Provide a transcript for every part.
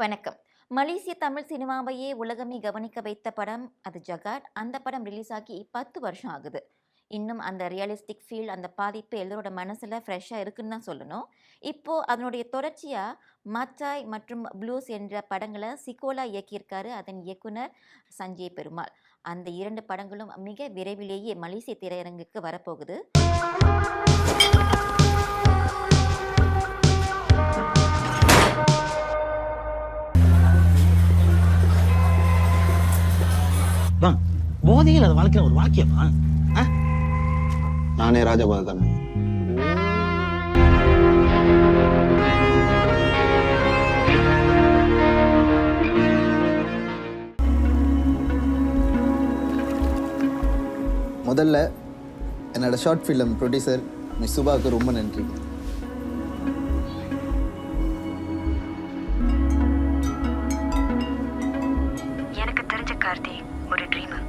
வணக்கம். மலேசிய தமிழ் சினிமாவையே உலகமே கவனிக்க வைத்த படம் அது ஜகாட். அந்த படம் ரிலீஸ் ஆகி 10 வருஷம் ஆகுது. இன்னும் அந்த ரியலிஸ்டிக் ஃபீல், அந்த பாதிப்பு எல்லோரோட மனசுல ஃப்ரெஷ்ஷா இருக்குன்னு தான் சொல்லணும். இப்போ அதனுடைய தொடர்ச்சியா மச்சாய் மற்றும் ப்ளூஸ் என்ற படங்கள சிக்கோலா இயக்கியிருக்காரு அதன் இயக்குனர் சஞ்சய் பெருமாள். அந்த 2 படங்களும் மிக விரைவிலேயே மலேசிய திரையரங்குக்கு வரப்போகுது. போதையில் அது வாழ்க்கையில ஒரு வாக்கியமா? நானே ராஜபாதை தானே. முதல்ல என்னோட ஷார்ட் ஃபிலிம் ப்ரொடியூசர் மிஸ் சுபாவுக்கு ரொம்ப நன்றி. எனக்கு தெரிஞ்ச கார்த்தி ஒரு ட்ரீமர்.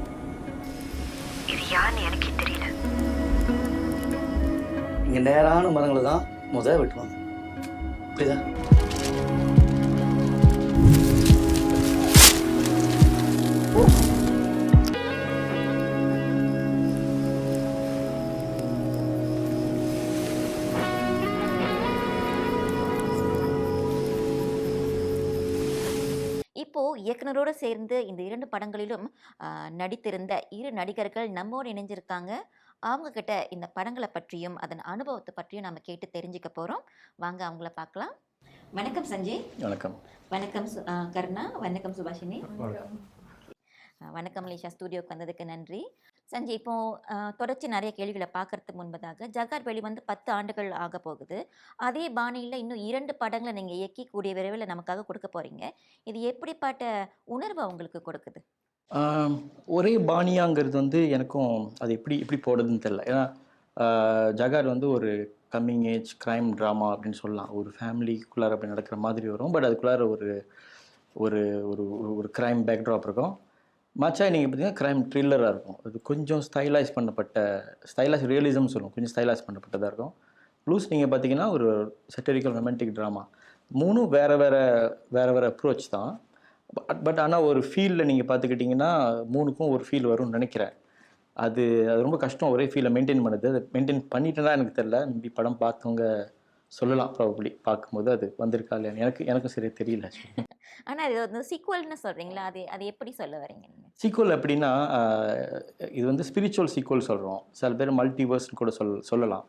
இது யாருன்னு எனக்கே தெரியல. இங்க நேரான மரங்களை தான் வெட்டுவாங்க. புரியுதா? இப்போ இயக்குனரோடு சேர்ந்து இந்த 2 படங்களிலும் நடித்திருந்த 2 நடிகர்கள் நம்மோடு இணைஞ்சிருக்காங்க. அவங்க கிட்ட இந்த படங்கள பற்றியும், அதன் அனுபவத்த பற்றியும் நாம கேட்டு தெரிஞ்சுக்க போறோம். வாங்க அவங்கள பார்க்கலாம். வணக்கம் சஞ்சய். வணக்கம். வணக்கம் கருணா. வணக்கம் சுபாஷினி. வணக்கம் மலேசியா ஸ்டூடியோக்கு வந்ததுக்கு நன்றி. சஞ்சய், இப்போ தொடர்ச்சி நிறைய கேள்விகளை பார்க்கறதுக்கு முன்பதாக ஜகாட் வெளிவந்து 10 ஆண்டுகள் ஆக போகுது. அதே பாணியில் இன்னும் 2 படங்களை நீங்கள் இயக்கி கூடிய விரைவில் நமக்காக கொடுக்க போறீங்க. இது எப்படிப்பட்ட உணர்வை உங்களுக்கு கொடுக்குது? ஒரே பாணியாங்கிறது வந்து எனக்கும் அது எப்படி எப்படி போடுறதுன்னு தெரியல. ஏன்னா ஜகாட் வந்து ஒரு கம்மிங் ஏஜ் க்ரைம் ட்ராமா அப்படின்னு சொல்லலாம். ஒரு ஃபேமிலிக்குள்ளார அப்படி நடக்கிற மாதிரி வரும். பட் அதுக்குள்ளார ஒரு ஒரு ஒரு ஒரு க்ரைம் பேக்ட்ராப் இருக்கும். மச்சாய் நீங்கள் பார்த்தீங்கன்னா க்ரைம் த்ரில்லராக இருக்கும். அது கொஞ்சம் ஸ்டைலைஸ் ரியலிசம் சொல்லுவோம். கொஞ்சம் ஸ்டைலைஸ் பண்ணப்பட்டதாக இருக்கும். ப்ளூஸ் நீங்கள் பார்த்தீங்கன்னா ஒரு சட்டரிக்கல் ரொமான்டிக் ட்ராமா. மூணும் வேறு அப்ரோச் தான். பட் ஆனால் ஒரு ஃபீலில் நீங்கள் பார்த்துக்கிட்டிங்கன்னா மூணுக்கும் ஒரு ஃபீல் வரும்னு நினைக்கிறேன். அது ரொம்ப கஷ்டம் ஒரே ஃபீலை மெயின்டைன் பண்ணுது. அதை மெயின்டைன் பண்ணிட்டேன்னா எனக்கு தெரில. மேபி படம் பார்த்தவங்க சொல்லலாம். ப்ராபப்ளி பார்க்கும்போது அது வந்திருக்கா இல்லையா எனக்கும் சரியாக தெரியல. ஆனால் இது வந்து சீக்வல்னு சொல்கிறீங்களா? அது எப்படி சொல்ல வரீங்க நீங்கள்? சீக்வல் அப்படின்னா இது வந்து ஸ்பிரிச்சுவல் சீக்வல் சொல்கிறோம். சில பேர் மல்டிவர்ஸ்னு கூட சொல்லலாம்.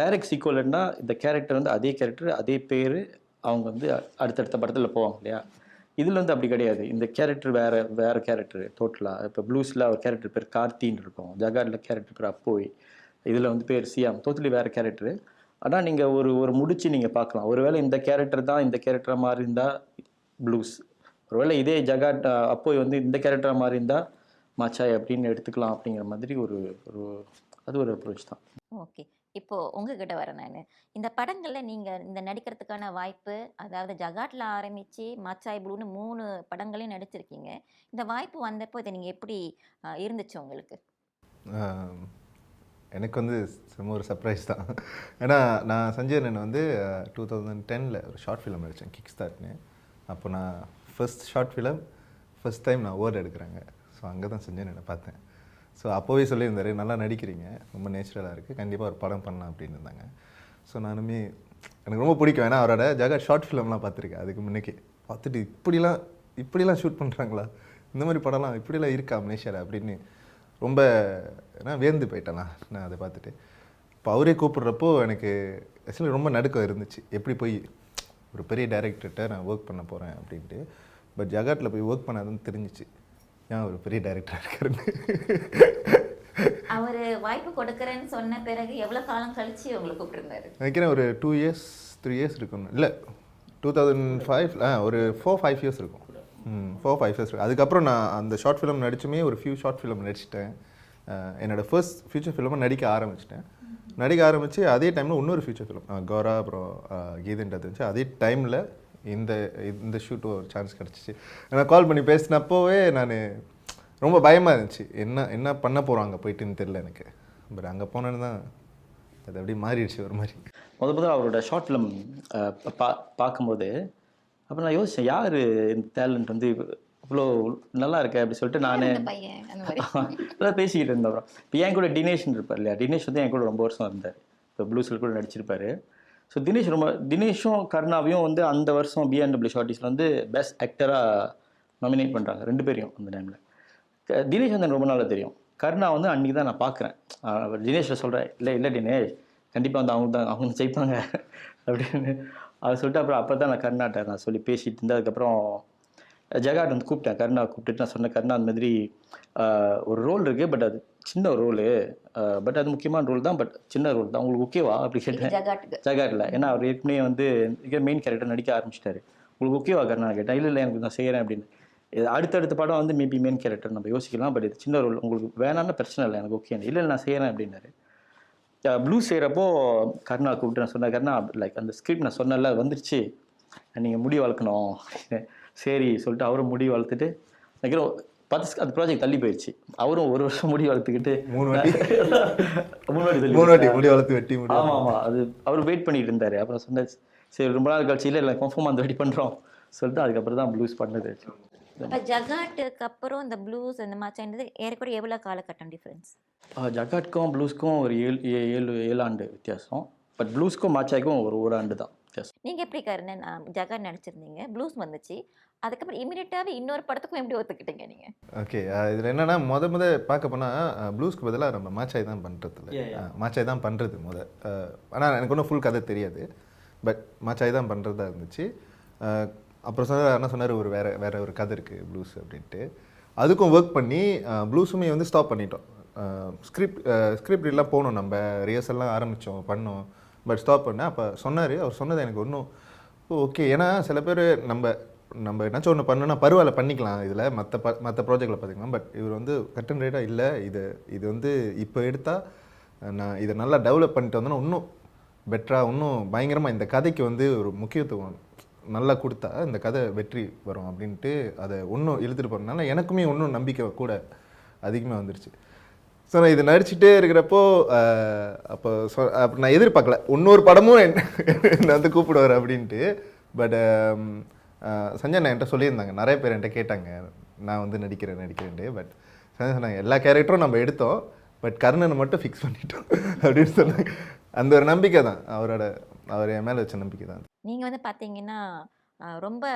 டைரக்ட் சீக்வல்னா இந்த கேரக்டர் வந்து அதே கேரக்டர் அதே பேர் அவங்க வந்து அடுத்தடுத்த படத்தில் போவாங்க இல்லையா. இதில் வந்து அப்படி கிடையாது. இந்த கேரக்டர் வேறு கேரக்டர் டோட்டலாக. இப்போ ப்ளூஸில் ஒரு கேரக்டர் பேர் கார்த்தின்னு இருக்கும். ஜகாடில் கேரக்டர் பேர் அப்போய். இதில் வந்து பேர் சியாம். டோட்டலி வேறு கேரக்டரு. ஆனால் நீங்கள் ஒரு முடிச்சு நீங்கள் பார்க்கலாம். ஒருவேளை இந்த கேரக்டர் தான் இந்த கேரக்டராக மாதிரி இருந்தால் ப்ளூஸ், ஒருவேளை இதே ஜகாட் அப்போய் வந்து இந்த கேரக்டராக மாதிரி இருந்தால் மச்சாய் அப்படின்னு எடுத்துக்கலாம். அப்படிங்கிற மாதிரி அது ஒரு அப்ரோச் தான். ஓகே. இப்போது உங்ககிட்ட வரேன் நான். இந்த படங்களில் நீங்கள் இந்த நடிக்கிறதுக்கான வாய்ப்பு, அதாவது ஜகாட்டில் ஆரம்பித்து மச்சாய் ப்ளூன்னு 3 படங்களையும் நடிச்சிருக்கீங்க. இந்த வாய்ப்பு வந்தப்போ இதை நீங்கள் எப்படி இருந்துச்சு உங்களுக்கு? எனக்கு வந்து ஒரு சர்ப்ரைஸ் தான். ஏன்னா நான் சஞ்சய் அண்ணன் வந்து 2010 ஒரு ஷார்ட் ஃபிலிம் நடித்தேன், கிக் ஸ்டார்ட்னு. அப்போ நான் ஷார்ட் ஃபிலிம் ஃபர்ஸ்ட் டைம் நான் அவார்டு எடுக்கிறாங்க. ஸோ அங்கே தான் சஞ்சய் அண்ணனை பார்த்தேன். ஸோ அப்போவே சொல்லியிருந்தாரு, நல்லா நடிக்கிறீங்க, ரொம்ப நேச்சுரலாக இருக்குது, கண்டிப்பாக ஒரு படம் பண்ணலாம் அப்படின்னு இருந்தாங்க. ஸோ நானுமே எனக்கு ரொம்ப பிடிக்கும். ஏன்னா அவரோட ஜகாட் ஷார்ட் ஃபிலிம்லாம் பார்த்துருக்கேன். அதுக்கு முன்னே பார்த்துட்டு இப்படிலாம் ஷூட் பண்ணுறாங்களா, இந்த மாதிரி படம்லாம் இப்படிலாம் இருக்கா மலேசியாவில் அப்படின்னு ரொம்ப வியந்து போயிட்டேன் நான் அதை பார்த்துட்டு. இப்போ அவரே கூப்பிட்றப்போ எனக்கு ஆக்சுவலி ரொம்ப நடுக்கம் இருந்துச்சு. எப்படி போய் ஒரு பெரிய டைரக்டர்கிட்ட நான் ஒர்க் பண்ண போகிறேன் அப்படின்ட்டு. பட் ஜகாட்டில் போய் ஒர்க் பண்ணாதுன்னு தெரிஞ்சிச்சு, ஏன் ஒரு பெரிய டைரக்டராக இருக்காருன்னு. அவர் வாய்ப்பு கொடுக்குறேன்னு சொன்ன பிறகு எவ்வளோ காலம் கழிச்சு உங்களை கூப்பிட்டுருந்தாரு? நினைக்கிறேன் ஒரு 2 இயர்ஸ் 3 இயர்ஸ் இருக்கணும். இல்லை 2005 ஒரு 4-5 இயர்ஸ் இருக்கும். 4-5 இயர்ஸ் இருக்கும். அதுக்கப்புறம் நான் அந்த ஷார்ட் ஃபிலிம் நடிச்சுமே ஒரு ஃபியூ ஷார்ட் ஃபிலிம் நடிச்சிட்டேன். என்னோடய ஃபர்ஸ்ட் ஃபியூச்சர் ஃபிலிமாக நடிக்க ஆரம்பித்து அதே டைமில் இன்னொரு ஃபியூச்சர் ஃபிலிம் கௌரா அப்புறம் கீதன்ட்டு இருந்துச்சு. அதே டைமில் இந்த ஷூட்டு ஒரு சான்ஸ் கிடச்சிச்சு. நான் கால் பண்ணி பேசினப்போவே நான் ரொம்ப பயமாக இருந்துச்சு, என்ன பண்ண போகிறாங்க போயிட்டுன்னு தெரில எனக்கு. பட் அங்கே போனேன்னு தான் அது அப்படியே மாறிடுச்சு ஒரு மாதிரி. முதல்ல அவரோட ஷார்ட் ஃபிலிம் பார்க்கும்போது அப்போ நான் யோசித்தேன், யார் இந்த டேலண்ட் வந்து இவ்வளோ நல்லா இருக்கே அப்படி சொல்லிட்டு நானே இந்த பையன் அந்த மாதிரி அதான் பேசிக்கிட்டு இருந்தேன். அப்புறம் இப்போ என் கூட தினேஷ்னு இருப்பார் இல்லையா, தினேஷ் வந்து என் கூட ரொம்ப வருஷம் இருந்தார். இப்போ ப்ளூஸில் கூட நடிச்சிருப்பாரு. ஸோ தினேஷும் கருணாவையும் வந்து அந்த வருஷம் பிஎன்டபிள்யூ ஷார்ட்டிஸில் வந்து பெஸ்ட் ஆக்டராக நாமினேட் பண்ணுறாங்க 2 பேரையும் அந்த டைமில். தினேஷ் வந்து எனக்கு ரொம்ப நாளாக தெரியும். கருணா வந்து அன்றைக்கி தான் நான் பார்க்குறேன். தினேஷில் சொல்கிறேன், இல்லை தினேஷ் கண்டிப்பாக வந்து அவங்க ஜெயிப்பாங்க அப்படின்னு அதை சொல்லிட்டு அப்புறம் அப்போ தான் நான் கருணாட்ட நான் சொல்லி பேசிகிட்டு இருந்தேன். அதுக்கப்புறம் ஜெகாட் வந்து கூப்பிட்டேன், கருணா கூப்பிட்டுட்டு நான் சொன்னேன், கருணா அந்த மாதிரி ஒரு ரோல் இருக்குது, பட் அது சின்ன ஒரு ரோலு, பட் அது முக்கியமான ரோல் தான், பட் சின்ன ரோல் தான், உங்களுக்கு ஓகேவா அப்படி கேட்டேன். ஜெகாட்டில் ஏன்னா அவர் ஏற்கனவே வந்து மெயின் கேரக்டர் நடிக்க ஆரம்பிச்சிட்டாரு. உங்களுக்கு ஓகேவா கருணா கேட்டேன். இல்லை எனக்கு நான் செய்கிறேன் அப்படின்னு. அடுத்தடுத்த படம் வந்து மேபி மெயின் கேரக்டர் நம்ம யோசிக்கலாம், பட் இது சின்ன ரோல், உங்களுக்கு வேணான்னு பிரச்சனை இல்லை, எனக்கு ஓகே. இல்லை நான் செய்கிறேன் அப்படின்னாரு. ப்ளூஸ் செய்கிறப்போ கருணா கூப்பிட்டு நான் சொன்னேன், கருணா லைக் அந்த ஸ்கிரிப்ட் நான் சொன்னல வந்துருச்சு, நீங்கள் முடி வளர்க்கணும். சரி சொல்லிட்டு அவரும் முடி வளர்த்துட்டு நினைக்கிறோம் 10 அந்த ப்ராஜெக்ட் தள்ளி போயிடுச்சு. அவரும் 1 வருஷம் முடி வளர்த்துக்கிட்டு 3 வாட்டி முடி வளர்த்து வெட்டி முடி. ஆமாம் அது அவர் வெயிட் பண்ணிட்டு இருந்தார். அப்புறம் சொன்னேன், சரி ரொம்ப நாள் கழிச்சு இல்லை கன்ஃபார்மாக அந்த ரெடி பண்ணுறோம் சொல்லிட்டு அதுக்கப்புறம் தான் ப்ளூஸ் பண்ணது. இப்போ ஜகாட்டுக்கு அப்புறம் இந்த ப்ளூஸ் இந்த மாதிரி ஏறக்குறைய எவ்வளோ காலகட்டம் டிஃப்ரென்ஸ்? ஜகாட்க்கும் ப்ளூஸ்க்கும் ஒரு 7 ஆண்டு வித்தியாசம். பட் ப்ளூஸ்க்கும் மாச்சாய்க்கும் ஒரு ஆண்டு தான் வித்தியாசம். நீங்கள் எப்படி கருணன் ஜகாட் நடிச்சிருந்தீங்க, ப்ளூஸ் வந்துச்சு, அதுக்கப்புறம் இமீடியட்டாகவே இன்னொரு படத்துக்கும் எப்படி ஒத்துக்கிட்டீங்க நீங்கள்? ஓகே, இதில் என்னென்னா முத பார்க்க போனால் ப்ளூஸ்க்கு பதிலாக நம்ம மாச்சாய் தான் பண்ணுறது இல்லை, மாச்சாய் தான் பண்ணுறது ஆனால் எனக்கு ஒன்றும் ஃபுல் கதை தெரியாது, பட் மாச்சாய் தான் பண்ணுறதா இருந்துச்சு. அப்புறம் என்ன சொன்னார், வேற ஒரு கதை இருக்குது ப்ளூஸ் அப்படின்ட்டு, அதுக்கும் ஒர்க் பண்ணி ப்ளூஸுமே வந்து ஸ்டாப் பண்ணிட்டோம். ஸ்கிரிப்ட் எல்லாம் போனோம், நம்ம ரிஹர்சல்லாம் ஆரம்பித்தோம் பண்ணோம், பட் ஸ்டாப் பண்ணேன். அப்போ அவர் சொன்னது எனக்கு ஒன்றும் ஓகே. ஏன்னா சில பேர் நம்ம என்னாச்சும் ஒன்று பண்ணோன்னா பரவாயில்ல பண்ணிக்கலாம், இதில் மற்ற ப்ராஜெக்டில் பார்த்துக்கலாம், பட் இவர் வந்து கட் அண்ட் ரைட்டாக இல்லை, இது வந்து இப்போ எடுத்தால் நான் இதை நல்லா டெவலப் பண்ணிட்டு வந்தோன்னா இன்னும் பெட்டராக இன்னும் பயங்கரமாக இந்த கதைக்கு வந்து ஒரு முக்கியத்துவம் நல்லா கொடுத்தா இந்த கதை வெற்றி வரும் அப்படின்ட்டு அதை இன்னும் இழுத்துட்டு போகிறதுனால எனக்குமே இன்னும் நம்பிக்கை கூட அதிகமாக வந்துருச்சு. ஸோ நான் இது நடிச்சுட்டே இருக்கிறப்போ அப்போ நான் எதிர்பார்க்கல இன்னொரு படமும் என்னை வந்து கூப்பிடுவார் அப்படின்ட்டு. பட் சஞ்சய் என்கிட்ட சொல்லியிருந்தாங்க, நிறைய பேர் என்கிட்ட கேட்டாங்க நான் வந்து நடிக்கிறேன்ட்டு. பட் சஞ்சய் சொன்னாங்க எல்லா கேரக்டரும் நம்ம எடுத்தோம், பட் கர்ணனை மட்டும் ஃபிக்ஸ் பண்ணிட்டோம் அப்படின்னு சொன்னாங்க. அந்த ஒரு நம்பிக்கை தான் அவர் என் மேலே வச்ச நம்பிக்கை தான். நீங்கள் வந்து பார்த்தீங்கன்னா ரொம்ப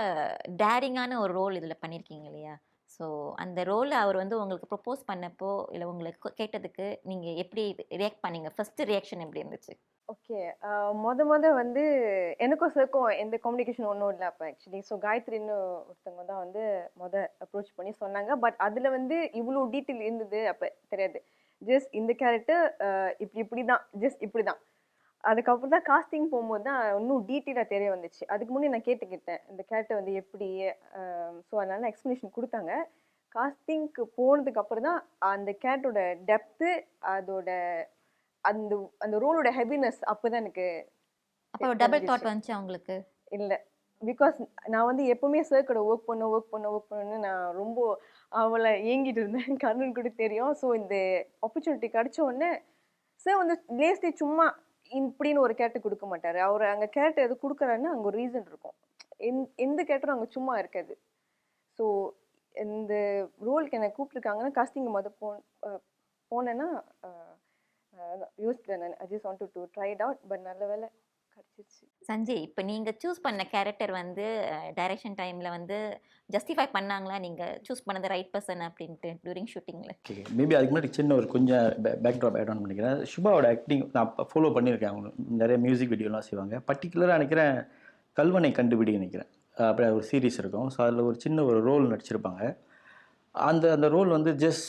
டேரிங்கான ஒரு ரோல் இதில் பண்ணியிருக்கீங்க இல்லையா? ஸோ அந்த ரோலை அவர் வந்து உங்களுக்கு ப்ரொப்போஸ் பண்ணப்போ இல்லை உங்களுக்கு கேட்டதுக்கு நீங்கள் எப்படி ரியாக்ட் பண்ணீங்க? ஃபர்ஸ்ட் ரியாக்ஷன் எப்படி இருந்துச்சு? ஓகே, வந்து எனக்கும் சர்க்கும் எந்த கம்யூனிகேஷன் ஒன்றும் இல்லை அப்போ ஆக்சுவலி. ஸோ காயத்ரின்னு ஒருத்தவங்க தான் வந்து அப்ரோச் பண்ணி சொன்னாங்க. பட் அதில் வந்து இவ்வளோ டீட்டெயில் இருந்தது அப்போ தெரியாது. ஜஸ்ட் இந்த கேரக்டர் இப்படி தான், ஜஸ்ட் இப்படி தான். அதுக்கப்புறம் தான் காஸ்டிங் போகும்போது தான் இன்னும் டீட்டெயிலாக தெரிய வந்துச்சு. அதுக்கு முன்னே நான் கேட்டுக்கிட்டேன் இந்த கேரக்டர் வந்து எப்படி. ஸோ அதனால எக்ஸ்ப்ளனேஷன் கொடுத்தாங்க. காஸ்டிங்க்கு போனதுக்கு அப்புறம் தான் அந்த கேரக்டரோட டெப்த்து, அதோட அந்த ரோலோட ஹெவினஸ் அப்போ தான் எனக்கு அப்போ டபுள் தாட் வந்துச்சு அவங்களுக்கு? இல்லை, பிகாஸ் நான் வந்து எப்போவுமே சர்க்கோட ஒர்க் பண்ணணும்னு நான் ரொம்ப அவளை ஏங்கிட்டு இருந்தேன். கர்ணன் கூட தெரியும். ஸோ இந்த ஆப்பர்ச்சுனிட்டி கிடைச்ச உடனே சார் வந்து லேஸ்டே சும்மா இப்படின்னு ஒரு கேரக்டர் கொடுக்க மாட்டார். அவர் அங்கே கேரக்டர் எது கொடுக்குறாருன்னா அங்கே ஒரு ரீசன் இருக்கும். எந்த கேரக்டரும் அங்கே சும்மா இருக்காது. ஸோ இந்த ரோலுக்கு என்னை கூப்பிட்டுருக்காங்கன்னா காஸ்டிங் போனேன்னா யோசிக்கிறேன் நான். I just want to try it out. But நல்ல வேலை கிடச்சிருச்சு. சஞ்சய், இப்போ நீங்கள் சூஸ் பண்ண கேரக்டர் வந்து டைரக்ஷன் டைமில் வந்து ஜஸ்டிஃபை பண்ணாங்களா நீங்கள் சூஸ் பண்ணது ரைட் பர்சன் அப்படின்ட்டு டூரிங் ஷூட்டிங்கில்? ஓகே, மேபி அதுக்கு முன்னாடி சின்ன ஒரு கொஞ்சம் பேக்ட்ராப் ஆட் ஆன் பண்ணிக்கிறேன். சுபாவோட ஆக்டிங் நான் ஃபாலோ பண்ணியிருக்கேன். அவங்க நிறைய மியூசிக் வீடியோலாம் செய்வாங்க. பர்டிகுலராக நினைக்கிறேன் கல்வனை கண்டுபிடி நினைக்கிறேன், அப்படி ஒரு சீரீஸ் இருக்கும். ஸோ அதில் ஒரு சின்ன ஒரு ரோல் நடிச்சிருப்பாங்க. அந்த ரோல் வந்து ஜஸ்ட்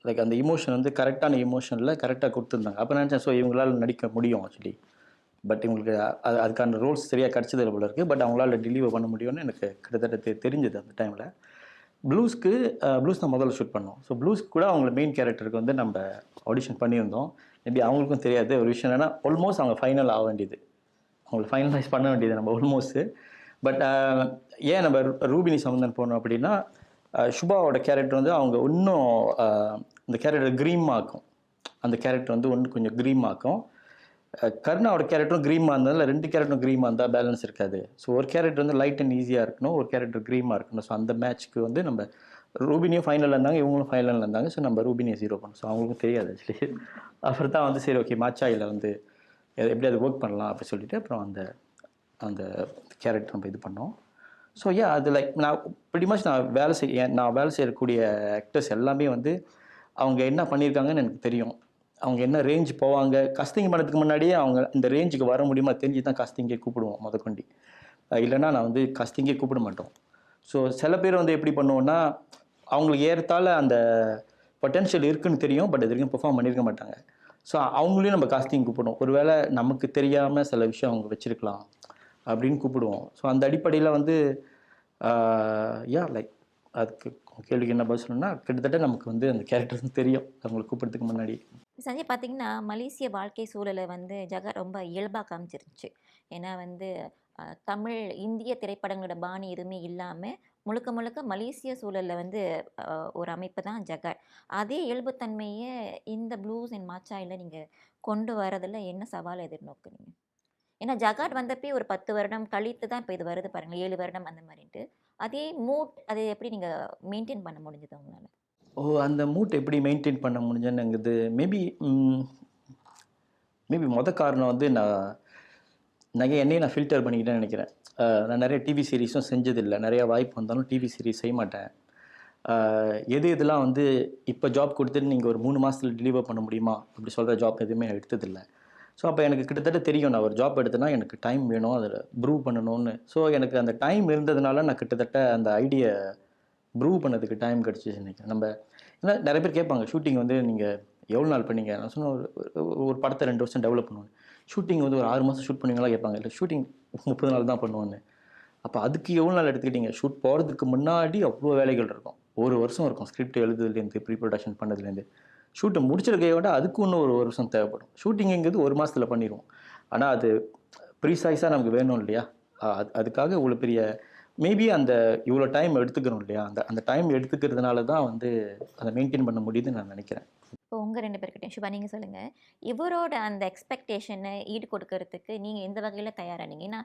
லைக் அந்த இமோஷன் வந்து கரெக்டான இமோஷனில் கரெக்டாக கொடுத்துருந்தாங்க. அப்போ நினச்சேன், ஸோ இவங்களால் நடிக்க முடியும் ஆக்சுவலி. பட் இவங்களுக்கு அதுக்கான ரோல்ஸ் சரியாக கிடச்சதில்ல போல இருக்குது. பட் அவங்களால டெலிவர் பண்ண முடியும்னு எனக்கு கிட்டத்தட்ட தெரிஞ்சது அந்த டைமில். ப்ளூஸ் தான் முதல்ல ஷூட் பண்ணோம். ஸோ ப்ளூஸ்க்கு கூட அவங்கள மெயின் கேரக்டருக்கு வந்து நம்ம ஆடிஷன் பண்ணியிருந்தோம். மேபி அவங்களுக்கும் தெரியாது ஒரு விஷயம் என்னென்னா, ஆல்மோஸ்ட் அவங்க ஃபைனல் ஆக வேண்டியது, அவங்களை ஃபைனலைஸ் பண்ண வேண்டியது நம்ம ஆல்மோஸ்ட்டு. பட் ஏன் நம்ம ரூபினி சம்பந்தன் போனோம் அப்படின்னா, சுபாவோட கேரக்டர் வந்து அவங்க இன்னும் இந்த கேரக்டர் க்ரீம் ஆக்கும். அந்த கேரக்டர் வந்து ஒன்று கொஞ்சம் க்ரீம் ஆக்கும். கருணாவோட கேரக்டரும் க்ரீமாக இருந்ததில் 2 கேரக்டரும் க்ரீமாக இருந்தால் பேலன்ஸ் இருக்காது. ஸோ ஒரு கேரக்டர் வந்து லைட் அண்ட் ஈஸியாக இருக்கணும், ஒரு கேரக்டர் க்ரீமாக இருக்கணும். ஸோ அந்த மேட்ச்க்கு வந்து நம்ம ரூபினியும் ஃபைனலில் இருந்தாங்க, இவங்களும் ஃபைனலில் இருந்தாங்க. ஸோ நம்ம ரூபினியை 0 பண்ணோம். ஸோ அவங்களுக்கும் தெரியாது ஆக்சுவலி. அப்புறம் தான் வந்து சரி ஓகே மாச்சாயில் வந்து எப்படி அது ஒர்க் பண்ணலாம் அப்படி சொல்லிட்டு அப்புறம் அந்த அந்த கேரக்டர் நம்ம இது பண்ணோம். ஸோ அது லைக் நான் pretty much நான் வேலை செய்யக்கூடிய ஆக்டர்ஸ் எல்லாமே வந்து அவங்க என்ன பண்ணியிருக்காங்கன்னு எனக்கு தெரியும். அவங்க என்ன ரேஞ்ச் போவாங்க, காஸ்டிங் பண்ணுறதுக்கு முன்னாடியே அவங்க இந்த ரேஞ்சுக்கு வர முடியுமா தெரிஞ்சு தான் காஸ்டிங்கே கூப்பிடுவோம் முதற்கொண்டு. இல்லைன்னா நான் வந்து காஸ்டிங்கே கூப்பிட மாட்டோம். ஸோ சில பேர் வந்து எப்படி பண்ணுவோன்னா அவங்களுக்கு ஏறத்தாழ அந்த பொட்டென்ஷியல் இருக்குன்னு தெரியும், பட் இது வரைக்கும் பெர்ஃபார்ம் பண்ணியிருக்க மாட்டாங்க. ஸோ அவங்களையும் நம்ம காஸ்டிங் கூப்பிடுவோம். ஒருவேளை நமக்கு தெரியாமல் சில விஷயம் அவங்க வச்சுருக்கலாம் அப்படின்னு கூப்பிடுவோம். ஸோ அந்த அடிப்படையில் வந்து லைக் அதுக்கு கேள்விக்கு என்ன பதில் சொல்லணும்னா கிட்டத்தட்ட நமக்கு வந்து அந்த கேரக்டர்ஸ் தெரியும் அவங்களை கூப்பிட்றதுக்கு முன்னாடி. சஞ்சய் பார்த்தீங்கன்னா மலேசிய வாழ்க்கை சூழலை வந்து ஜகாட் ரொம்ப இயல்பாக காமிச்சிருந்துச்சு. ஏன்னா வந்து தமிழ் இந்திய திரைப்படங்களோட பாணி எதுவுமே இல்லாமல் முழுக்க முழுக்க மலேசிய சூழலில் வந்து ஒரு அமைப்பு தான் ஜகாட். அதே இயல்புத்தன்மையை இந்த ப்ளூஸ் அண்ட் மாச்சாயில் நீங்கள் கொண்டு வரதில் என்ன சவால் எதிர்நோக்குறீங்க? ஏன்னா ஜகாட் வந்தப்பே ஒரு 10 வருடம் கழித்து தான் இப்போ இது வருது பாருங்கள், 7 வருடம் அந்த மாதிரின்ட்டு. அதே மூட் அதை எப்படி நீங்கள் மெயின்டைன் பண்ண முடிஞ்சது உங்களால்? அந்த மூட் எப்படி மெயின்டைன் பண்ண முடிஞ்சேன்னுங்கிறது மேபி காரணம் வந்து நான் என்னையும் ஃபில்டர் பண்ணிக்கிட்டேன்னு நினைக்கிறேன். நான் நிறைய டிவி சீரீஸும் செஞ்சதில்லை, நிறையா வாய்ப்பு வந்தாலும் டிவி சீரீஸ் செய்ய மாட்டேன். இதெல்லாம் வந்து இப்போ ஜாப் கொடுத்துட்டு நீங்கள் ஒரு 3 மாதத்தில் டெலிவர் பண்ண முடியுமா அப்படி சொல்கிற ஜாப் எதுவுமே நான் எடுத்ததில்லை. ஸோ அப்போ எனக்கு கிட்டத்தட்ட தெரியும் நான் ஒரு ஜாப் எடுத்தேன்னா எனக்கு டைம் வேணும் அதில் ப்ரூவ் பண்ணணும்னு. ஸோ எனக்கு அந்த டைம் இருந்ததுனால நான் கிட்டத்தட்ட அந்த ஐடியா ப்ரூவ் பண்ணதுக்கு டைம் கிடச்சிச்சு நினைக்கிறேன். நம்ம ஏன்னா நிறைய பேர் கேட்பாங்க ஷூட்டிங் வந்து நீங்கள் எவ்வளோ நாள் பண்ணீங்க? நான் சொன்ன ஒரு படத்தை 2 வருஷம் டெவலப் பண்ணுவேன். ஷூட்டிங் வந்து ஒரு 6 மாதம் ஷூட் பண்ணுவீங்களா கேட்பாங்க. இல்லை ஷூட்டிங் 30 நாள் தான் பண்ணுவேன்னு. அப்போ அதுக்கு எவ்வளோ நாள் எடுத்துக்கிட்டீங்க? ஷூட் போகிறதுக்கு முன்னாடி அவ்வளோ வேலைகள் இருக்கும், 1 வருஷம் இருக்கும். ஸ்கிரிப்ட் எழுதுலேருந்து ப்ரீ ப்ரொடக்ஷன் பண்ணதுலேருந்து ஷூட்டை முடிச்சிருக்கைய விட அதுக்கு இன்னும் 1 வருஷம் தேவைப்படும். ஷூட்டிங்கிறது 1 மாதத்தில் பண்ணிடுவோம். ஆனால் அது ப்ரீசைஸாக நமக்கு வேணும் இல்லையா? அதுக்காக இவ்வளோ பெரிய மேபி அந்த இவ்வளோ டைம் எடுத்துக்கிறோம் இல்லையா? அந்த டைம் எடுத்துக்கிறதுனால தான் வந்து அதை மெயின்டைன் பண்ண முடியுதுன்னு நான் நினைக்கிறேன். இப்போ உங்கள் 2 பேர்கிட்டையும் ஷுபா நீங்கள் சொல்லுங்கள், இவரோட அந்த எக்ஸ்பெக்டேஷனை ஈடு கொடுக்கறதுக்கு நீங்கள் எந்த வகையில் தயாரானீங்க? ஏன்னா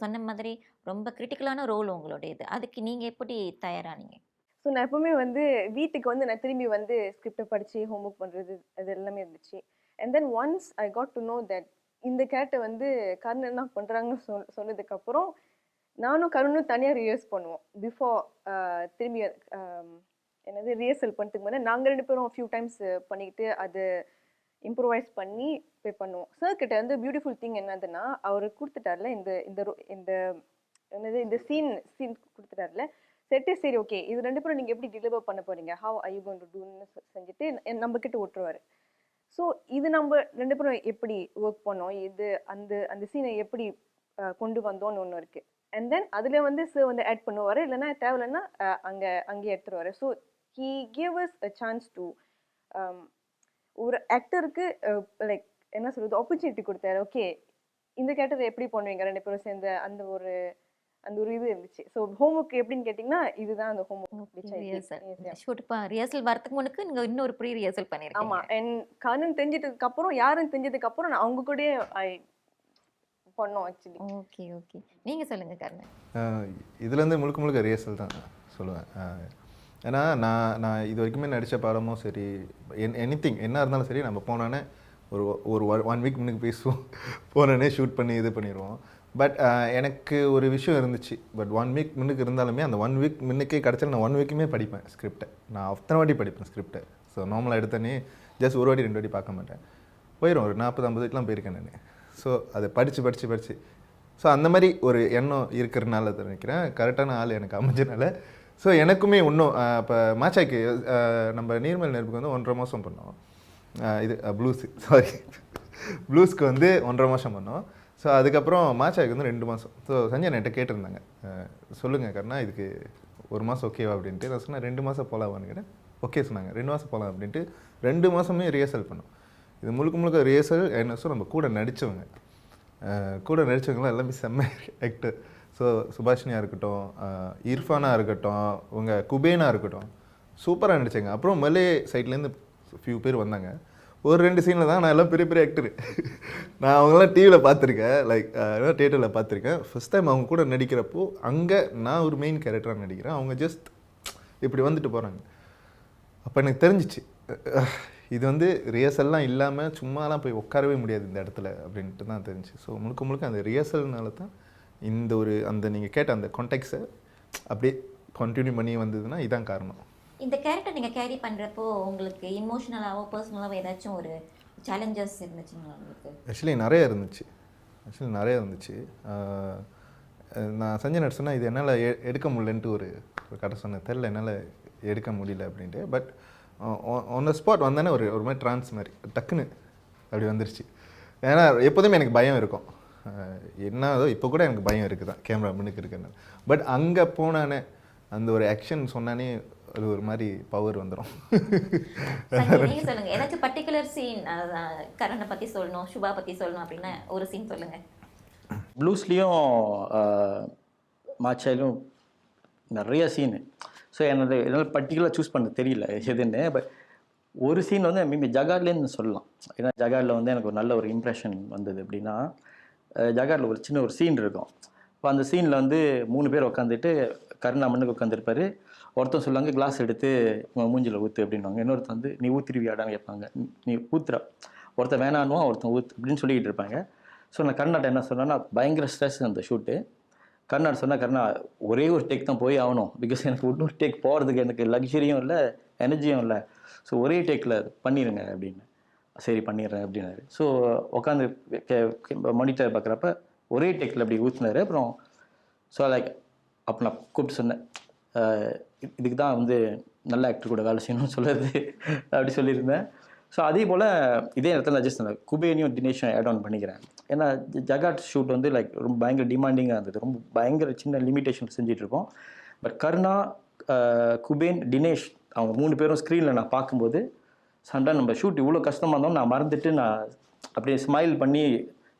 சொன்ன மாதிரி ரொம்ப கிரிட்டிக்கலான ரோல் உங்களுடையது, அதுக்கு நீங்கள் எப்படி தயாரானீங்க? ஸோ நான் எப்பவுமே வந்து வீட்டுக்கு வந்து நான் திரும்பி வந்து ஸ்கிரிப்டை படித்து ஹோம்ஒர்க் பண்ணுறது அது எல்லாமே இருந்துச்சு. And then once I got to know that இந்த கேரக்டர் வந்து கருண் என்ன பண்ணுறாங்கன்னு சொன்னதுக்கப்புறம் நானும் கருணும் தனியாக ரிஹர்ஸ் பண்ணுவோம். பிஃபோர் திரும்பி என்னது ரிஹர்சல் பண்ணிட்டுக்கு முன்னாடி நாங்கள் 2 பேரும் ஃபியூ டைம்ஸ் பண்ணிக்கிட்டு அது இம்ப்ரூவைஸ் பண்ணி பண்ணுவோம். சார் கிட்ட வந்து பியூட்டிஃபுல் திங் என்னதுன்னா அவர் கொடுத்துட்டார்ல இந்த இந்த என்னது இந்த சீன் கொடுத்துட்டார்ல செட்டு. சரி ஓகே இது 2 பேரும் நீங்கள் எப்படி டெலிவர் பண்ண போகிறீங்க, how I you going to டூன்னு செஞ்சுட்டு நம்மக்கிட்ட விட்டுருவார். ஸோ இது நம்ம 2 பேரும் எப்படி ஒர்க் பண்ணோம், இது அந்த சீனை எப்படி கொண்டு வந்தோன்னு ஒன்று இருக்குது. அண்ட் தென் அதில் வந்து சார் வந்து ஆட் பண்ணுவார், இல்லைன்னா தேவையில்லைன்னா அங்கேயே எடுத்துருவார். So he gave us a chance to ஒரு ஆக்டருக்கு லைக் என்ன சொல்கிறது ஆப்பர்ச்சுனிட்டி கொடுத்தாரு. ஓகே இந்த கேரக்டர் எப்படி பண்ணுவீங்க 2 பேரும் சேர்ந்து அந்த ஒரு இது இருந்துச்சு. ஸோ ஹோம்ஒர்க் எப்படின்னு கேட்டிங்கன்னா இதுதான் அந்த ஹோம்ஒர்க். ஷூட்ப்பா ரிஹர்சல் வரதுக்கு முன்னுக்கு நீங்கள் இன்னொரு ப்ரீ ரிஹர்சல் பண்ணியிருக்கீங்க. ஆமாம், அண்ட் கருண் தெரிஞ்சதுக்கப்புறம் யாருன்னு தெரிஞ்சதுக்கப்புறம் நான் அவங்க கூட பண்ணோம் ஆக்சுவலி. ஓகே ஓகே நீங்கள் சொல்லுங்கள் கருண். இதுலேருந்து முழுக்க ரிஹர்சல் தான் சொல்லுவேன். ஏன்னா நான் இது வரைக்குமே நடித்த படமும் சரி எனிதிங் என்ன இருந்தாலும் சரி நம்ம போனோன்னே ஒரு 1 வீக் முன்னுக்கு பேசுவோம், போனோடனே ஷூட் பண்ணி இது பண்ணிடுவோம். பட் எனக்கு ஒரு விஷயம் இருந்துச்சு. பட் 1 வீக் முன்னுக்கு இருந்தாலுமே அந்த 1 வீக் முன்னுக்கே கிடச்சாலும் நான் 1 வீக்குமே படிப்பேன் ஸ்கிரிப்டை. நான் அத்தனை வாட்டி படிப்பேன் ஸ்கிரிப்டை. ஸோ நார்மலாக எடுத்தோன்னே ஜஸ்ட் 1 வாட்டி 2 வாட்டி பார்க்க மாட்டேன். போயிடும் ஒரு 40-50 வீக்கெலாம் போயிருக்கேன் நான். ஸோ அதை படித்து ஸோ அந்த மாதிரி ஒரு எண்ணம் இருக்கிறனால நினைக்கிறேன் கரெக்டான ஆள் எனக்கு அமைஞ்சனால. ஸோ எனக்குமே இன்னும் இப்போ மாச்சாய்க்கு நம்ம நீர்மல் நெருப்புக்கு வந்து 1.5 மாதம் பண்ணோம். இது ப்ளூஸ்க்கு வந்து 1.5 மாதம் பண்ணோம். ஸோ அதுக்கப்புறம் மாச்சாய்க்கு வந்து 2 மாதம். ஸோ சஞ்சய் என்கிட்ட கேட்டிருந்தாங்க, சொல்லுங்கள் கருணா இதுக்கு 1 மாதம் ஓகேவா அப்படின்ட்டு. நான் சொன்னேன் 2 மாதம் போகலாமான்னு கேட்டேன். ஓகே சொன்னாங்க 2 மாதம் போகலாம் அப்படின்ட்டு 2 மாதமே ரிஹர்சல் பண்ணோம். இது முழுக்க ரிஹர்சல் என்ன நம்ம கூட நடித்தவங்களாம் எல்லாமே செம்ம ஆக்டர். ஸோ சுபாஷினியாக இருக்கட்டும், இர்ஃபானாக இருக்கட்டும், உங்கள் குபேனாக இருக்கட்டும், சூப்பராக நடித்தாங்க. அப்புறம் மலே சைட்லேருந்து ஃபியூ பேர் வந்தாங்க. ஒரு 2 சீனில் தான் நான் எல்லாம் பெரிய பெரிய ஆக்டரு. நான் அவங்களாம் டிவியில் பார்த்துருக்கேன், லைக் தியேட்டரில் பார்த்துருக்கேன். ஃபஸ்ட் டைம் அவங்க கூட நடிக்கிறப்போ அங்கே நான் ஒரு மெயின் கேரக்டராக நடிக்கிறேன், அவங்க ஜஸ்ட் இப்படி வந்துட்டு போகிறாங்க. அப்போ எனக்கு தெரிஞ்சிச்சு இது வந்து ரிஹர்சல்லாம் இல்லாமல் சும்மாலாம் போய் உட்காரவே முடியாது இந்த இடத்துல அப்படின்ட்டு தான் தெரிஞ்சு. ஸோ முழுக்க முழுக்க அந்த ரிஹர்சல்னால தான் இந்த ஒரு அந்த நீங்கள் கேட்ட அந்த கான்டெக்ட்ஸை அப்படியே கண்டினியூ பண்ணி வந்ததுன்னா இதான் காரணம். இந்த கேரக்டர் நீங்கள் கேரி பண்ணுறப்போ உங்களுக்கு இமோஷனலாகவோ பர்சனலாகவோ ஏதாச்சும் ஒரு சேலஞ்சஸ் இருந்துச்சுங்களா உங்களுக்கு? ஆக்சுவலி நிறைய இருந்துச்சு. நான் சஞ்சய் நட் சொன்னால் இது என்னால் எடுக்க முடியலன்ட்டு ஒரு கதை சொன்னேன், தெரில என்னால் எடுக்க முடியல அப்படின்ட்டு. பட் ஆன் த ஸ்பாட் வந்தோன்னே ஒரு மாதிரி ட்ரான்ஸ் மாதிரி டக்குன்னு அப்படி வந்துருச்சு. ஏன்னா எப்போதுமே எனக்கு பயம் இருக்கும், என்னதோ இப்போ கூட எனக்கு பயம் இருக்குது தான் கேமரா முன்னுக்கு இருக்குன்னு. பட் அங்கே போனானே அந்த ஒரு ஆக்ஷன் சொன்னானே அது ஒரு மாதிரி பவர் வந்துடும். நீங்கள் சொல்லுங்கள், ஏதாச்சும் பர்டிகுலர் சீன் கரனை பற்றி சொல்லணும், சுபா பற்றி சொல்லணும் அப்படின்னா ஒரு சீன் சொல்லுங்கள். ப்ளூஸ்லேயும் மாச்சாயிலும் நிறைய சீனு. ஸோ என்னால் பர்டிகுலராக சூஸ் பண்ண தெரியல எதுன்னு. பட் ஒரு சீன் வந்து மேபி ஜகார்ட்லேருந்து சொல்லலாம். ஏன்னா ஜகார்டில் வந்து எனக்கு ஒரு நல்ல ஒரு இம்ப்ரெஷன் வந்தது. எப்படின்னா ஜகார்டில் ஒரு சின்ன ஒரு சீன் இருக்கும். இப்போ அந்த சீனில் வந்து 3 பேர் உட்காந்துட்டு கருணா மண்ணுக்கு உட்காந்துருப்பாரு. ஒருத்தன் சொல்லுவாங்க கிளாஸ் எடுத்து மூஞ்சில் ஊற்று அப்படின்வாங்க. இன்னொருத்தன் வந்து நீ ஊற்றிருவியாடான்னு கேட்பாங்க. நீ ஊற்றுறா. ஒருத்தன் வேணான்னுவான், ஒருத்தன் ஊற்று அப்படின்னு சொல்லிக்கிட்டு இருப்பாங்க. ஸோ நான் கர்நாட்டை என்ன சொன்னேன்னா பயங்கர ஸ்ட்ரெஸ் அந்த ஷூட்டு. கர்நாட் சொன்னால் கர்ணா ஒரே ஒரு டேக் தான் போய் ஆகணும், பிகாஸ் எனக்கு இன்னொரு டேக் போகிறதுக்கு எனக்கு லக்ஸரியும் இல்லை எனர்ஜியும் இல்லை. ஸோ ஒரே டேக்கில் பண்ணிடுங்க அப்படின்னு. சரி பண்ணிடுறேன் அப்படின்னாரு. ஸோ உட்காந்து மானிட்டர் பார்க்குறப்ப ஒரே டேக்கில் அப்படி ஊற்றினாரு. அப்புறம் ஸோ லைக் அப்போ நான் கூப்பிட்டு சொன்னேன், இதுக்கு தான் வந்து நல்ல ஆக்டர் கூட வேலை செய்யணும்னு சொல்லுறது அப்படி சொல்லியிருந்தேன். ஸோ அதே போல் இதே இடத்துல நான் ஜஸ்ட் அந்த குபேனியும் தினேஷும் ஆட் ஆன் பண்ணிக்கிறேன். ஏன்னா ஜகாட் ஷூட் வந்து லைக் ரொம்ப பயங்கர டிமாண்டிங்காக இருந்தது, ரொம்ப பயங்கர சின்ன லிமிட்டேஷன் செஞ்சிட்ருக்கோம். பட் கருணா, குபேன், தினேஷ் அவங்க 3 பேரும் ஸ்க்ரீனில் நான் பார்க்கும்போது சம்டைம் நம்ம ஷூட் இவ்வளோ கஷ்டமாக இருந்தாலும் நான் மறந்துட்டு நான் அப்படியே ஸ்மைல் பண்ணி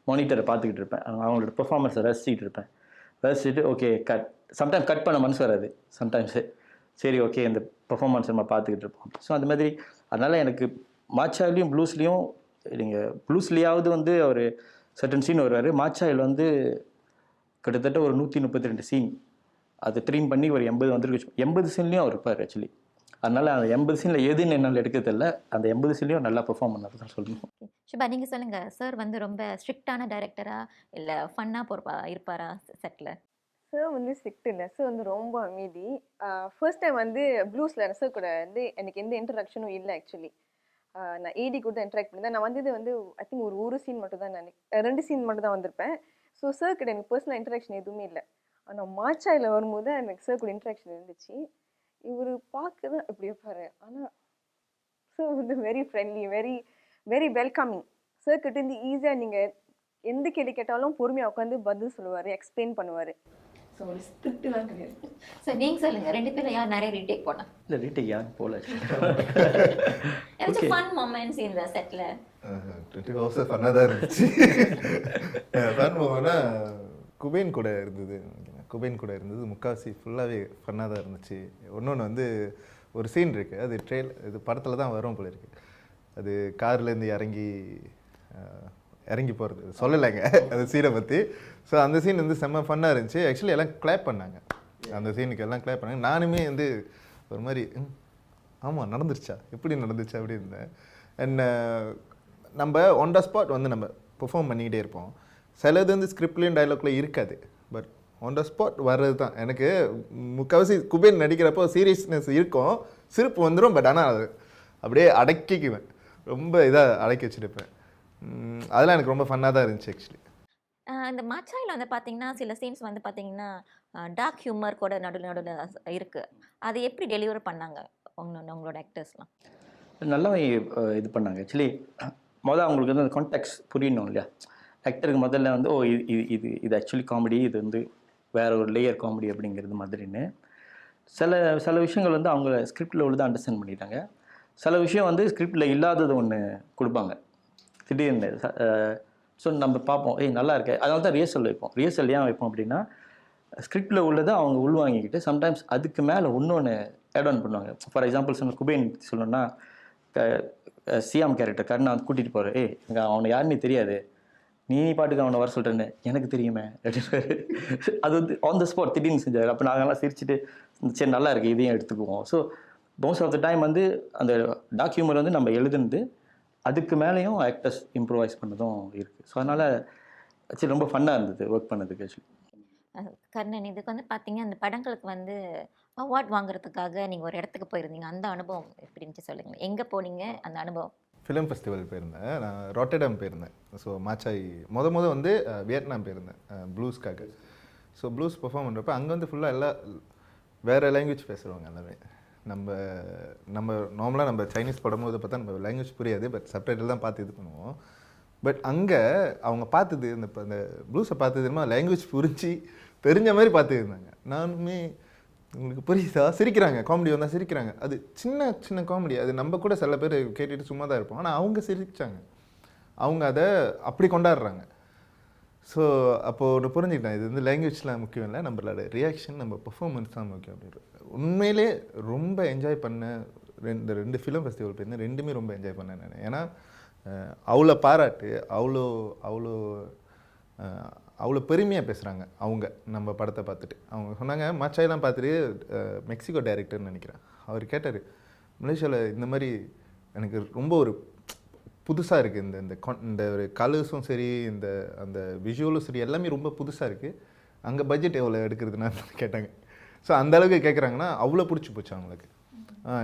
மானிட்டரை பார்த்துக்கிட்டு இருப்பேன். அவங்களோட பெர்ஃபார்மன்ஸை ரசிச்சுட்டு ஓகே சம்டைம் கட் பண்ண மனசு வராது சம்டைம்ஸு. சரி ஓகே இந்த பெர்ஃபார்மன்ஸ் நம்ம பார்த்துக்கிட்டு இருப்போம். ஸோ அந்த மாதிரி அதனால் எனக்கு மாச்சாயிலையும் ப்ளூஸ்லேயும் நீங்கள் ப்ளூஸ்லேயாவது வந்து ஒரு சர்டன் சீன் வருவார். மாச்சாயில் வந்து கிட்டத்தட்ட ஒரு 132 சீன் அதை ட்ரீம் பண்ணி ஒரு 80 வந்துருக்கு. 80 சீன்லேயும் அவர் இருப்பார் ஆக்சுவலி. அதனால் அந்த 80 சீனில் எதுன்னு என்னால் எடுக்கிறதில்ல, அந்த 80 சீன்லேயும் நல்லா பெர்ஃபார்ம் பண்ணார் தான் சொல்லணும். சுபா நீங்கள் சொல்லுங்கள், சார் வந்து ரொம்ப ஸ்ட்ரிக்டான டைரக்டரா இல்லை ஃபன்னாக இருப்பாரா செட்டில்? சார் வந்து ஸ்ட்ரிக்ட் இல்லை, சார் வந்து ரொம்ப அமைதி. ஃபர்ஸ்ட் டைம் வந்து ப்ளூஸில் சார் கூட வந்து எனக்கு எந்த இன்டராக்ஷனும் இல்லை ஆக்சுவலி. நான் ஏடி கூட தான் இன்ட்ராக்ட் பண்ணியிருந்தேன். நான் வந்தது வந்து ஐ திங்க் ஒரு சீன் மட்டும் தான், நான் 2 சீன் மட்டும் தான் வந்திருப்பேன். ஸோ சார் கிட்ட எனக்கு பர்சனல் இன்ட்ராக்ஷன் எதுவுமே இல்லை. ஆனால் மாச்சாயில் வரும்போது எனக்கு சார் கூட இன்ட்ராக்ஷன் இருந்துச்சு. இவர் பார்க்க தான் இப்படி இருப்பார், ஆனால் சார் வந்து very friendly, very very welcoming. Sir கிட்ட இருந்து ஈஸியாக நீங்கள் எந்த கேள்வி கேட்டாலும் பொறுமையாக உட்காந்து பதில் சொல்லுவார், எக்ஸ்பிளைன் பண்ணுவார். ஸோ ஒரு ஸ்கிரிப்ட்லாம் கிடையாது. சார் நீங்கள் சொல்லுங்கள், 2 பேரும் யார் நிறைய ரீடேக் போனா? இல்லை ரீடேக் யாரும் போகல. ஏதாச்சும் ஃபன் மொமெண்ட்ஸ் இந்த செட்டில்? 20 ஹவர்ஸ் ஃபன்னாக தான் இருந்துச்சு. ஃபன் மொமெண்ட்னா குபேன் கூட இருந்தது முக்கால்வாசி ஃபுல்லாகவே ஃபன்னாக தான் இருந்துச்சு. இன்னொன்று வந்து ஒரு சீன் இருக்குது, அது இது படத்தில் தான் வரும் போல இருக்குது. அது கார்லேருந்து இறங்கி போகிறது சொல்லலைங்க அந்த சீனை பற்றி. ஸோ அந்த சீன் வந்து செம்ம ஃபன்னாக இருந்துச்சு. ஆக்சுவலி எல்லாம் கிளாப் பண்ணாங்க, அந்த சீனுக்கு எல்லாம் கிளாப் பண்ணாங்க. நானுமே வந்து ஒரு மாதிரி ஆமாம் நடந்துருச்சா, எப்படி நடந்துச்சா அப்படி இருந்தேன். அண்ட் நம்ம ஆன் த ஸ்பாட் வந்து நம்ம பெர்ஃபார்ம் பண்ணிக்கிட்டே இருப்போம். சிலது வந்து ஸ்கிரிப்ட்லேயும் டைலாக்லேயும் இருக்காது, பட் ஆன் த ஸ்பாட் வர்றது தான். எனக்கு முக்கால்வாசி குபேன் நடிக்கிறப்போ சீரியஸ்னஸ் இருக்கும், சிரிப்பு வந்துடும். பட் ஆனால் அது அப்படியே அடக்கிக்குவேன், ரொம்ப இதாக அடக்கி வச்சுருப்பேன். அதெல்லாம் எனக்கு ரொம்ப ஃபன்னாக தான் இருந்துச்சு ஆக்சுவலி. இந்த மாச்சாயில் வந்து பார்த்தீங்கன்னா சில சீன்ஸ் வந்து பார்த்தீங்கன்னா டார்க் ஹியூமர் கூட நடுவில் இருக்குது. அது எப்படி டெலிவர் பண்ணாங்க உங்களோட ஆக்டர்ஸ்லாம்? நல்லாவே இது பண்ணாங்க ஆக்சுவலி. அவங்களுக்கு வந்து அந்த கான்டெக்ட்ஸ் புரியணும் இல்லையா. ஆக்டருக்கு முதல்ல வந்து இது ஆக்சுவலி காமெடி, இது வந்து வேற ஒரு லேயர் காமெடி அப்படிங்கிறது மாதிரின்னு சில விஷயங்கள் வந்து அவங்க ஸ்கிரிப்டில் உள்ளதை அண்டர்ஸ்டாண்ட் பண்ணிட்டாங்க. சில விஷயம் வந்து ஸ்கிரிப்டில் இல்லாதது ஒன்று கொடுப்பாங்க திடீர்னு. ஸோ நம்ம பார்ப்போம், நல்லா இருக்கு. அதனால தான் ரிஹர்சல் வைப்போம். ரிஹர்சல் ஏன் வைப்போம் அப்படின்னா ஸ்கிரிப்டில் உள்ளதை அவங்க உள்வாங்கிக்கிட்டு சம்டைம்ஸ் அதுக்கு மேலே இன்னொன்று ஆட் ஆன் பண்ணுவாங்க. ஃபார் எக்ஸாம்பிள் குபேன் சொல்லணும்னா சியாம் கேரக்டர் கர்ணா வந்து கூட்டிகிட்டு போகிற எனக்கு அவனை யாருன்னு தெரியாது, நீ பாட்டுக்கு அவனை வர சொல்கிறேன்னு எனக்கு தெரியுமே அப்படின்னு அது வந்து ஆன் த ஸ்பாட் திடீர்னு செஞ்சார். அப்போ நாங்கள்லாம் சிரிச்சுட்டு சரி நல்லா இருக்குது இதையும் எடுத்துக்குவோம். So most of the time வந்து அந்த டாக் ஹியூமர் வந்து நம்ம எழுதுனது, அதுக்கு மேலேயும் ஆக்டர்ஸ் இம்ப்ரூவைஸ் பண்ணதும் இருக்குது. ஸோ அதனால் ஆக்சுவலி ரொம்ப ஃபன்னாக இருந்தது ஒர்க் பண்ணதுக்கு. ஆக்சுவலி கர்ணன், இதுக்கு வந்து பார்த்தீங்க அந்த படங்களுக்கு வந்து அவார்ட் வாங்குறதுக்காக நீங்கள் ஒரு இடத்துக்கு போயிருந்தீங்க. அந்த அனுபவம் எப்படி இருந்துச்சு சொல்லுங்கள். எங்கே போனீங்க அந்த அனுபவம்? ஃபிலிம் ஃபெஸ்டிவல் போயிருந்தேன். நான் ராட்டர்டாம் போயிருந்தேன். ஸோ மாச்சாய் மொதல் வந்து வியட்நாம் போயிருந்தேன் ப்ளூஸ்க்காக. ஸோ ப்ளூஸ் பெர்ஃபார்ம் பண்ணுறப்ப அங்கே வந்து ஃபுல்லாக எல்லாம் வேறு லாங்குவேஜ் பேசுகிறவங்க எல்லாமே. நம்ம நார்மலாக நம்ம சைனீஸ் படம்போது பார்த்தா நம்ம லாங்குவேஜ் புரியாது, பட் சப்டைட்டில் தான் பார்த்து இது பண்ணுவோம். பட் அங்கே அவங்க பார்த்தது இந்த ப்ளூஸை பார்த்ததுமா லாங்குவேஜ் புரிஞ்சு தெரிஞ்ச மாதிரி பார்த்துருந்தாங்க. நானுமே உங்களுக்கு புரியுதா சிரிக்கிறாங்க, காமெடி வந்தால் சிரிக்கிறாங்க. அது சின்ன சின்ன காமெடி, அது நம்ம கூட சில பேர் கேட்டுட்டு சும்மா தான் இருப்போம். ஆனால் அவங்க சிரிச்சாங்க, அவங்க அதை அப்படி கொண்டாடுறாங்க. ஸோ அப்போது ஒன்று புரிஞ்சுக்கிட்டேன், இது வந்து லாங்குவேஜ்லாம் முக்கியம் இல்லை, நம்மளோட ரியாக்ஷன் நம்ம பெர்ஃபார்மன்ஸ் தான் முக்கியம் அப்படின்ட்டு. உண்மையிலே ரொம்ப என்ஜாய் பண்ணேன். ரெண்டு ஃபிலிம் ஃபெஸ்டிவல் போயிருந்தேன், ரெண்டுமே ரொம்ப என்ஜாய் பண்ணேன் நான். ஏன்னா அவ்வளோ பாராட்டு, அவ்வளோ பெருமையாக பேசுகிறாங்க அவங்க நம்ம படத்தை பார்த்துட்டு. அவங்க சொன்னாங்க, மாச்சாயெல்லாம் பார்த்துட்டு மெக்சிகோ டைரக்டர்னு நினைக்கிறேன், அவர் கேட்டார், மலேசியாவில் இந்த மாதிரி எனக்கு ரொம்ப ஒரு புதுசாக இருக்குது, இந்த ஒரு கலர்ஸும் சரி, அந்த விஷுவலும் சரி, எல்லாமே ரொம்ப புதுசாக இருக்குது, அங்கே பட்ஜெட் எவ்வளோ எடுக்கிறதுனா கேட்டாங்க. ஸோ அந்தளவுக்கு கேட்குறாங்கன்னா அவ்வளோ பிடிச்சி போச்சு அவங்களுக்கு.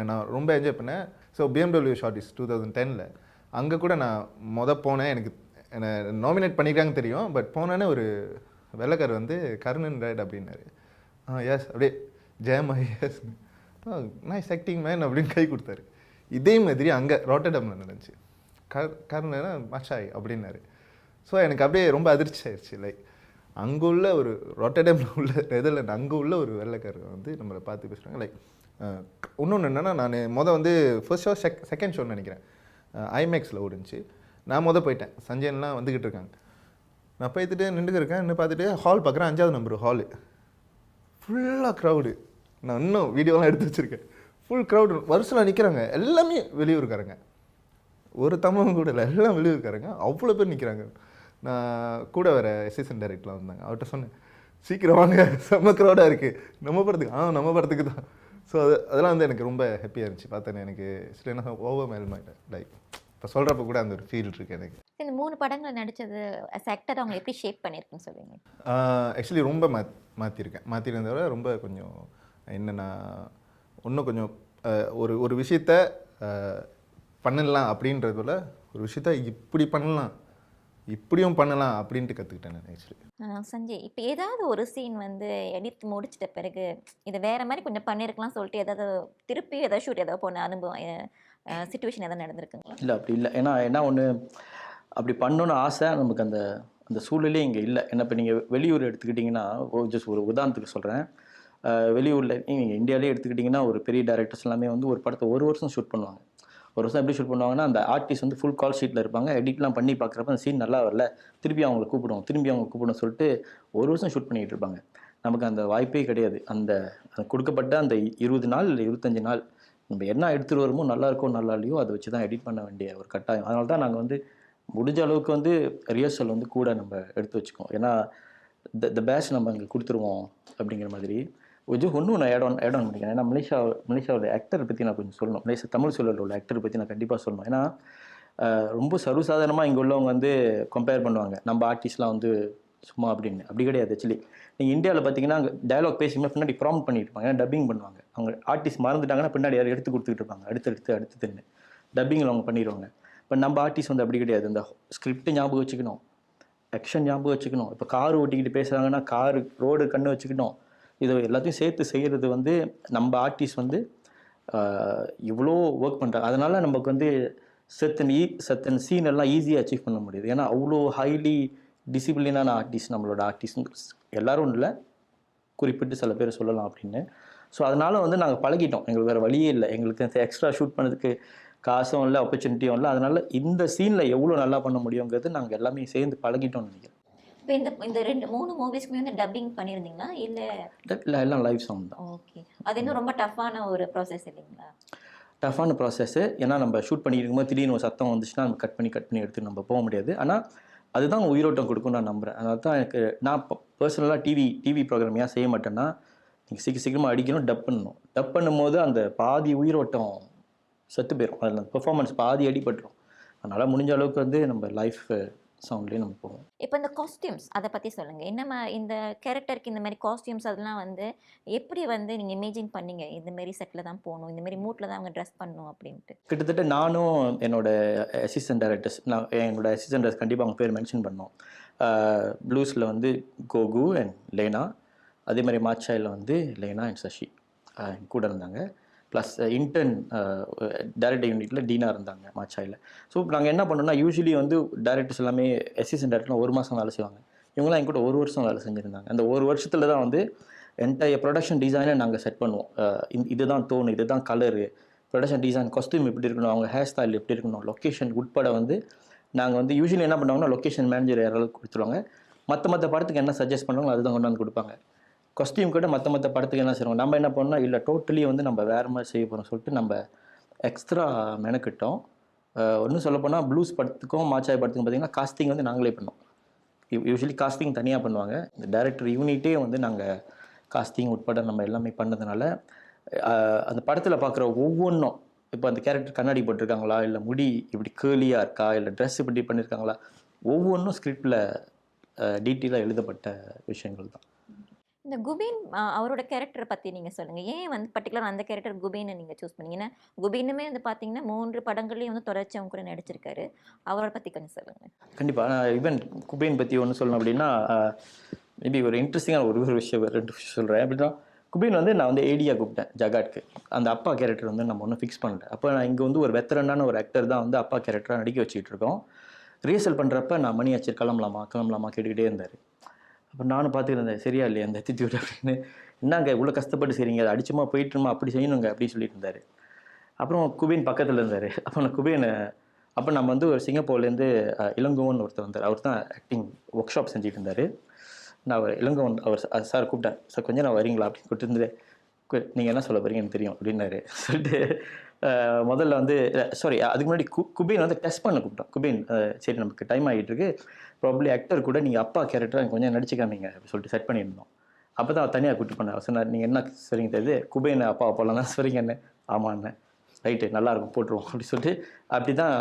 நான் ரொம்ப என்ஜாய் பண்ணேன். ஸோ BMW ஷார்ட் இஸ் 2010 அங்கே கூட நான் போனேன். எனக்கு என்னை நாமினேட் பண்ணிக்கிறாங்க தெரியும், பட் போனோன்னே ஒரு வெள்ளைக்கார் வந்து கர்ணன் ரைட் அப்படின்னாரு. எஸ் அப்படியே ஜெயமா எஸ் நைஸ் ஆக்டிங் மேன் அப்படின்னு கை கொடுத்தாரு. இதே மாதிரி அங்கே ராட்டர்டாமில் நடந்துச்சு. கர்ணனா மச்சாய் அப்படின்னாரு. ஸோ எனக்கு அப்படியே ரொம்ப அதிர்ச்சி ஆயிடுச்சு. லைக் அங்கே உள்ள ஒரு ராட்டர்டாமில் உள்ள நெதர்லாண்ட் அங்கே உள்ள ஒரு வெள்ளைக்கார் வந்து நம்மளை பார்த்து பேசுகிறாங்க. லைக் இன்னொன்று என்னென்னா, நான் வந்து ஃபர்ஸ்ட் ஷோ செகண்ட் ஷோன்னு நினைக்கிறேன், ஐமேக்ஸில் ஓடுச்சு. நான் போயிட்டேன், சஞ்சயன்லாம் வந்துக்கிட்டு இருக்காங்க. நான் போய்த்துட்டு நின்றுக்கிருக்கேன், இன்னும் பார்த்துட்டு ஹால் பார்க்குறேன், 5வது நம்பர் ஹாலு ஃபுல்லாக க்ரௌடு. நான் இன்னும் வீடியோலாம் எடுத்து வச்சுருக்கேன். ஃபுல் க்ரௌடு வருஷத்தில் நிற்கிறாங்க, எல்லாமே வெளியூருக்காரங்க, ஒரு தமிழும் கூட இல்லை, எல்லாம் வெளியூருக்காரங்க, அவ்வளோ பேர் நிற்கிறாங்க. நான் கூட வேறு அசிஸ்டன்ட் டைரக்டர்லாம் வந்தாங்க, அவர்கிட்ட சொன்னேன், சீக்கிரம் வாங்க செம்ம க்ரௌடாக இருக்குது, நம்ம படத்துக்கு நம்ம படத்துக்கு தான். ஸோ அதெல்லாம் வந்து எனக்கு ரொம்ப ஹாப்பியாக இருந்துச்சு பார்த்தேன். எனக்கு சில என்ன ஓவர்வெல்மாயிட்டேன். லைக் இப்போ சொல்கிறப்ப கூட அந்த ஒரு ஃபீல் இருக்குது எனக்கு. இந்த 3 படங்கள் நடித்தது அஸ் ஆக்டர் அவங்க எப்படி ஷேப் பண்ணியிருக்குன்னு சொல்லுவீங்க? ஆக்சுவலி ரொம்ப மாற்றிருந்தத விட ரொம்ப கொஞ்சம் என்னென்னா, இன்னும் கொஞ்சம் ஒரு விஷயத்த பண்ணலாம் அப்படின்றதுல ஒரு விஷயத்த இப்படி பண்ணலாம், இப்படியும் பண்ணலாம் அப்படின்ட்டு கற்றுக்கிட்டேன் நான் ஆக்சுவலி. சஞ்சய், இப்போ ஏதாவது ஒரு சீன் வந்து எடிட் முடிச்சிட்ட பிறகு இதை வேறு மாதிரி கொஞ்சம் பண்ணியிருக்கலாம் சொல்லிட்டு ஏதாவது திருப்பி ஏதாவது ஷூட் ஏதாவது போன அனுபவம் சிச்சுவேஷன் எதாவது நடந்திருக்குங்களா? இல்லை, அப்படி இல்லை. ஏன்னா என்ன ஒன்று அப்படி பண்ணணுன்னு ஆசை, நமக்கு அந்த சூழ்நிலையே இங்கே இல்லை. ஏன்னா இப்போ நீங்கள் வெளியூர் எடுத்துக்கிட்டிங்கன்னா, ஜஸ்ட் ஒரு உதாரணத்துக்கு சொல்கிறேன், வெளியூரில் நீங்கள் இந்தியாவிலே எடுத்துக்கிட்டிங்கன்னா ஒரு பெரிய டைரக்டர்ஸ் எல்லாமே வந்து ஒரு படத்தை 1 வருஷம் ஷூட் பண்ணுவாங்க. 1 வருஷம் எப்படி ஷூட் பண்ணுவாங்கன்னா, அந்த ஆர்டிஸ்ட் வந்து ஃபுல் கால் ஷீட்டில் இருப்பாங்க, எடிட்லாம் பண்ணி பார்க்குறப்ப அந்த சீன் நல்லா வரல, திருப்பி அவங்களை கூப்பிடும் சொல்லிட்டு 1 வருஷம் ஷூட் பண்ணிகிட்டு இருப்பாங்க. நமக்கு அந்த வாய்ப்பே கிடையாது. அந்த கொடுக்கப்பட்ட அந்த 20 நாள் இல்லை 25 நாள் நம்ம என்ன எடுத்துகிட்டு வருமோ, நல்லா இருக்கோ நல்லா இல்லையோ அதை வச்சு தான் எடிட் பண்ண வேண்டிய ஒரு கட்டாயம். அதனால தான் நாங்கள் வந்து முடிஞ்ச அளவுக்கு வந்து ரிஹர்சல் வந்து கூட நம்ம எடுத்து வச்சுக்கோம். ஏன்னா த பேஸ்ட் நம்ம அங்கே கொடுத்துருவோம் அப்படிங்கிற மாதிரி. ஒன்றும் நான் ஆட் ஆன் பண்ணிக்கிறேன். ஏன்னா மலேசியாவோட ஆக்டரை பற்றி நான் கொஞ்சம் சொல்லணும். மலேசியா தமிழ் சூழலில் உள்ள ஆக்டரை பற்றி நான் கண்டிப்பாக சொல்லணும். ஏன்னா ரொம்ப சர்வசாதாரணமாக இங்கே உள்ளவங்க வந்து கம்பேர் பண்ணுவாங்க, நம்ம ஆர்டிஸ்ட்லாம் வந்து சும்மா அப்படின்னு. அப்படி கிடையாது. ஆக்சுவலி நீங்கள் இந்தியாவில் பார்த்தீங்கன்னா அங்கே டயலாக் பேசிங்கன்னா பின்னாடி ப்ராம்ப்ட் பண்ணிட்டு இருப்பாங்க, ஏன்னா டப்பிங் பண்ணுவாங்க. அவங்க ஆர்டிஸ்ட் மறந்துட்டாங்கன்னா பின்னாடி யாரும் எடுத்து கொடுத்துக்கிட்டு இருப்பாங்க, அடுத்து டப்பிங்கில் அவங்க பண்ணிடுவாங்க. இப்போ நம்ம ஆர்டிஸ்ட் வந்து அப்படி கிடையாது. இந்த ஸ்கிரிப்டை ஞாபகம் வச்சுக்கணும், ஆக்ஷன் ஞாபகம் வச்சுக்கணும். இப்போ கார் ஓட்டிக்கிட்டு பேசுகிறாங்கன்னா ரோடு கண்ணு வச்சுக்கணும். இது எல்லாத்தையும் சேர்த்து செய்கிறது வந்து நம்ம ஆர்டிஸ்ட் வந்து இவ்வளோ ஒர்க் பண்ணுறாங்க. அதனால் நமக்கு வந்து சத்தன் சீன் எல்லாம் ஈஸியாக அச்சீவ் பண்ண முடியுது. ஏன்னா அவ்வளோ ஹைலி டிசிப்ளினான ஆர்டிஸ்ட் நம்மளோட ஆர்டிஸ்ட். எல்லோரும் இல்லை, குறிப்பிட்டு சில பேர் சொல்லலாம் அப்படின்னு. ஸோ அதனால் வந்து நாங்கள் பழகிட்டோம், எங்களுக்கு வேறு வழியே இல்லை. எங்களுக்கு எக்ஸ்ட்ரா ஷூட் பண்ணதுக்கு காசும் இல்லை, ஆப்பர்ச்சுனிட்டியும் இல்லை. அதனால் இந்த சீனில் எவ்வளோ நல்லா பண்ண முடியுங்கிறது நாங்கள் எல்லாமே சேர்ந்து பழகிட்டோம்னு நினைக்கிறேன். இப்போ இந்த 3 மூவிஸ்க்குமே வந்து டப்பிங் பண்ணியிருந்தீங்களா இல்லை? இல்லை, எல்லாம் லைவ் சாங் தான். ஓகே, அது இன்னும் ரொம்ப டஃப்பான ஒரு ப்ராசஸ் இல்லைங்களா? டஃப்பான ப்ராசஸ்ஸு. ஏன்னா நம்ம ஷூட் பண்ணிட்டு இருக்கும்போது திடீர்னு ஒரு சத்தம் வந்துச்சுன்னா நம்ம கட் பண்ணி எடுத்து நம்ம போக முடியாது. ஆனால் அதுதான் உயிரோட்டம் கொடுக்கும்னு நான் நம்புகிறேன். அதனால தான் எனக்கு நான் பர்சனலாக டிவி ப்ரோக்ராம் ஏன் செய்ய மாட்டேன்னா, நீங்கள் சீக்கிரமாக அடிக்கணும், டப் பண்ணணும். டப் பண்ணும்போது அந்த பாதி உயிரோட்டம் செத்து போயிடும். அதில் அந்த பெர்ஃபார்மன்ஸ் பாதி அடிபட்டுரும். அதனால் முடிஞ்ச அளவுக்கு வந்து நம்ம லைஃப் சவுண்ட்லேயே நம்ம போவோம். இப்போ இந்த காஸ்டியூம்ஸ் அதை பற்றி சொல்லுங்கள். என்னம்மா இந்த கேரக்டருக்கு இந்த மாதிரி காஸ்டியூம்ஸ் அதெல்லாம் வந்து எப்படி வந்து நீங்கள் இமேஜின் பண்ணீங்க? இந்த மாதிரி செட்டில் தான் போகணும், இந்த மாதிரி மூட்டில் தான் அவங்க ட்ரெஸ் பண்ணணும் அப்படின்ட்டு. கிட்டத்தட்ட நானும் என்னோட அசிஸ்டன்ட் டைரக்டர்ஸ், என்னோட அசிஸ்டன்ட் டைரக்டர்ஸ் கண்டிப்பாக அவங்க பேர் மென்ஷன் பண்ணோம். ப்ளூஸில் வந்து கோகு அண்ட் லேனா, அதே மாதிரி மாச்சாயில் வந்து லேனா அண்ட் சசி கூட இருந்தாங்க. ப்ளஸ் இன்டர்ன் டைரக்டர் யூனிட்டில் டீனா இருந்தாங்க மாச்சாயில். ஸோ நாங்கள் என்ன பண்ணோம்னா, யூஸ்வலி வந்து டைரக்டர்ஸ் எல்லாமே அசிஸ்டன்ட் டைரக்டர்லாம் 1 மாதம் வேலை செய்வாங்க. இவங்களாம் என் கூட 1 வருஷம் வேலை செஞ்சுருந்தாங்க. அந்த 1 வருஷத்தில் தான் வந்து என்டையர் ப்ரொடக்ஷன் டிசைனை நாங்கள் செட் பண்ணுவோம். இதுதான் டோன், இதுதான் கலரு, ப்ரொடக்ஷன் டிசைன், காஸ்டியூம் எப்படி இருக்கணும், அவங்க ஹேர் ஸ்டைல் எப்படி இருக்கணும், லொக்கேஷன் உட்பட வந்து நாங்கள் வந்து யூஸ்வலி என்ன பண்ணுவாங்கன்னா, லொக்கேஷன் மேனேஜர் யாராவது கொடுத்துருவாங்க. மற்ற படத்துக்கு என்ன சஜஸ்ட் பண்ணுவாங்களோ அதுதான் கொண்டு வந்து கொடுப்பாங்க. காஸ்டியூம் கூட மற்ற படத்துக்கு என்ன செய்வோம், நம்ம என்ன பண்ணோம், இல்லை டோட்டலி வந்து நம்ம வேறு மாதிரி செய்ய போகிறோம் சொல்லிட்டு நம்ம எக்ஸ்ட்ரா மெனக்கிட்டோம். ஒன்றும் சொல்லப்போனால் ப்ளூஸ் படத்துக்கும் மாச்சாய் படத்துக்கும் பார்த்திங்கன்னா காஸ்டிங் வந்து நாங்களே பண்ணோம். யூஸ்வலி காஸ்டிங் தனியாக பண்ணுவாங்க. இந்த டைரக்டர் யூனிட்டே வந்து நாங்கள் காஸ்டிங் உட்பட நம்ம எல்லாமே பண்ணதுனால அந்த படத்தில் பார்க்குற ஒவ்வொன்றும், இப்போ அந்த கேரக்டர் கண்ணாடி போட்டிருக்காங்களா, இல்லை முடி இப்படி கேர்லியாக இருக்கா, இல்லை ட்ரெஸ் இப்படி பண்ணியிருக்காங்களா, ஒவ்வொன்றும் ஸ்கிரிப்டில் டீட்டெயிலாக எழுதப்பட்ட விஷயங்கள் தான். இந்த குபீன் அவரோட கேரக்டரை பற்றி நீங்கள் சொல்லுங்கள். ஏன் வந்து பர்டிகுலர் அந்த கேரக்டர் குபீனை நீங்கள் சூஸ் பண்ணீங்க? ஏன்னா குபீனுமே வந்து பார்த்தீங்கன்னா 3 படங்கள்லேயும் வந்து தொடர்ச்சி அவங்க கூட நடிச்சிருக்காரு. அவரை பற்றி கொஞ்சம் சொல்லுங்கள். கண்டிப்பாக. நான் ஈவன் குபேன் பற்றி ஒன்று சொல்லணும் அப்படின்னா, மேபி ஒரு இன்ட்ரெஸ்டிங்கான ஒரு விஷயம் 2 விஷயம் சொல்கிறேன். அப்படின்னா குபேன் வந்து நான் வந்து ஏடியாக கூப்பிட்டேன் ஜகாட்க்கு. அந்த அப்பா கேரக்டர் வந்து நம்ம ஒன்றும் ஃபிக்ஸ் பண்ணல. அப்போ நான் இங்கே வந்து ஒரு வெத்தரனான ஒரு ஆக்டர் தான் வந்து அப்பா கேரக்டராக நடிக்க வச்சுக்கிட்டு இருக்கோம். ரிஹர்சல் பண்ணுறப்ப நான் மணி ஆச்சு கிளம்பலாமா கேட்டுக்கிட்டே இருந்தார். அப்போ நானும் பார்த்துக்கிட்டு சரியா இல்லையா அந்த ஆட்டிடியூட் அப்படின்னு, என்னங்க இவ்வளோ கஷ்டப்பட்டு செய்றீங்க, அதை அடிச்சுமா போயிட்டுருமா, அப்படி செய்யணுங்க அப்படின்னு சொல்லிட்டு இருந்தார். அப்புறம் குபேன் பக்கத்தில் இருந்தார். அப்போ நான் குபேனை, அப்போ நம்ம வந்து ஒரு சிங்கப்பூர்லேருந்து இளங்கோவன் ஒருத்தர் வந்தார். அவர் தான் ஆக்டிங் ஒர்க் ஷாப் செஞ்சுட்டு இருந்தார். நான் அவர் இளங்கோவன் அவர் சார் கூப்பிட்டேன், சார் கொஞ்சம் நான் வரீங்களா அப்படின்னு கூப்பிட்டு, நீங்கள் என்ன சொல்ல போறீங்க எனக்கு தெரியும் அப்படின்னாரு. சொல்லிட்டு முதல்ல வந்து சாரி அதுக்கு முன்னாடி குபேன் வந்து டெஸ்ட் பண்ண கூப்பிட்டோம். குபேன் சரி நமக்கு டைம் ஆகிட்டு இருக்கு, ப்ராப்ளி ஆக்டர் கூட நீங்கள் அப்பா கேரக்டராக கொஞ்சம் நடிச்சுக்காமீங்க அப்படின்னு சொல்லிட்டு செட் பண்ணியிருந்தோம். அப்போ தான் தனியாக கூப்பிட்டு பண்ணேன். அவர் சொன்னார், நீங்கள் என்ன சரிங்க தெரியுது, குபேன் அப்பா போகலாம் தான் சரிங்கண்ணே. ஆமாண்ணே, ரைட்டு நல்லாயிருக்கும் போட்டுருவோம் அப்படின்னு சொல்லிட்டு அப்படி தான்.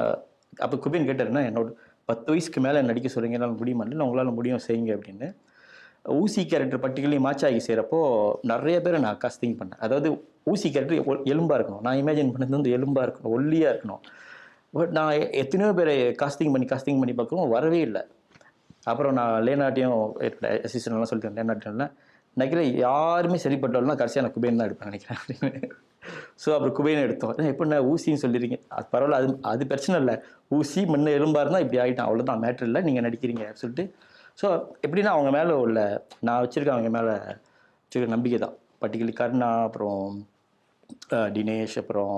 அப்போ குபேன் கேட்டாருன்னா, என்னோட 10 வயசுக்கு மேலே நடிக்க சொல்கிறீங்க, என்னால் முடியுமா, இல்லை உங்களால் முடியும் செய்யுங்க அப்படின்னு. ஊசி கேரக்டர் பர்டிகுலர்லி மாச்சாகி செய்கிறப்போ நிறைய பேரை நான் காஸ்டிங் பண்ணேன். அதாவது ஊசி கேரக்டர் எலும்பாக இருக்கணும், நான் இமேஜின் பண்ணது வந்து எலும்பாக இருக்கணும், ஒல்லியாக இருக்கணும். பட் நான் எத்தனையோ பேரை காஸ்டிங் பண்ணி பார்க்குறோம், வரவே இல்லை. அப்புறம் நான் லேனாட்டையும் அசிஸ்டன்ட்லாம் சொல்லிட்டு லேனாட்டியம்ல நினைக்கிறேன் யாருமே சரிப்பட்டாலும் கடைசியாக நான் குபேன் தான் எடுப்பேன் நினைக்கிறேன் அப்படின்னு. ஸோ அப்புறம் குபேன் எடுத்தோம். எப்படின்னா ஊசின்னு சொல்லிடுறீங்க, அது பரவாயில்ல, அது பிரச்சனை இல்லை, ஊசி முன்ன எலும்பாக இருந்தால் இப்படி ஆகிட்டான், அவ்வளோதான், மேட்ரு இல்லை, நீங்கள் நடிக்கிறீங்க அப்படின்னு சொல்லிட்டு. ஸோ எப்படின்னா அவங்க மேலே உள்ள நான் வச்சுருக்கேன், அவங்க மேலே வச்சுருக்க நம்பிக்கை தான். பர்டிகுலர்லி கருணா, அப்புறம் தினேஷ், அப்புறம்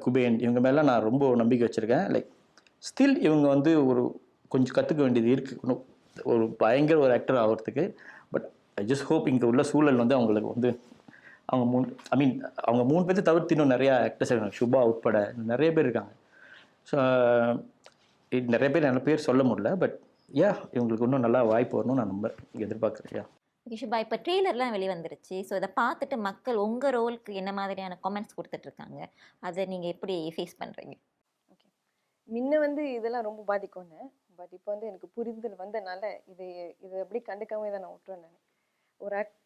குபேன், இவங்க மேலே நான் ரொம்ப நம்பிக்கை வச்சுருக்கேன். லைக் ஸ்டில் இவங்க வந்து கொஞ்சம் கற்றுக்க வேண்டியது இருக்குது, ஒரு பயங்கர ஒரு ஆக்டர் ஆகிறதுக்கு. பட் ஐ ஜஸ்ட் ஹோப் இங்கே உள்ள சூழல் வந்து அவங்களுக்கு வந்து அவங்க அவங்க 3 பேர்த்து தவிர்த்து இன்னும் நிறையா ஆக்டர்ஸ் இருக்காங்க, சுபா உட்பட நிறைய பேர் இருக்காங்க. ஸோ நிறைய பேர் நல்ல பேர் சொல்ல முடியல, பட் இவங்களுக்கு இன்னும் நல்லா வாய்ப்பு வரணும்னு நான் எதிர்பார்க்குறேன். ஓகே சுபா, இப்போ ட்ரெய்லர்லாம் வெளியே வந்துருச்சு. ஸோ இதை பார்த்துட்டு மக்கள் உங்கள் ரோலுக்கு என்ன மாதிரியான கமெண்ட்ஸ் கொடுத்துட்ருக்காங்க, அதை நீங்கள் எப்படி ஃபேஸ் பண்ணுறீங்க? ஓகே, முன்ன வந்து இதெல்லாம் ரொம்ப பாதிக்கும்னு, பட் இப்போ வந்து எனக்கு புரிதல் வந்தனால இதை அப்படியே கண்டுக்காம இதை நான் விட்டுறேன். நான்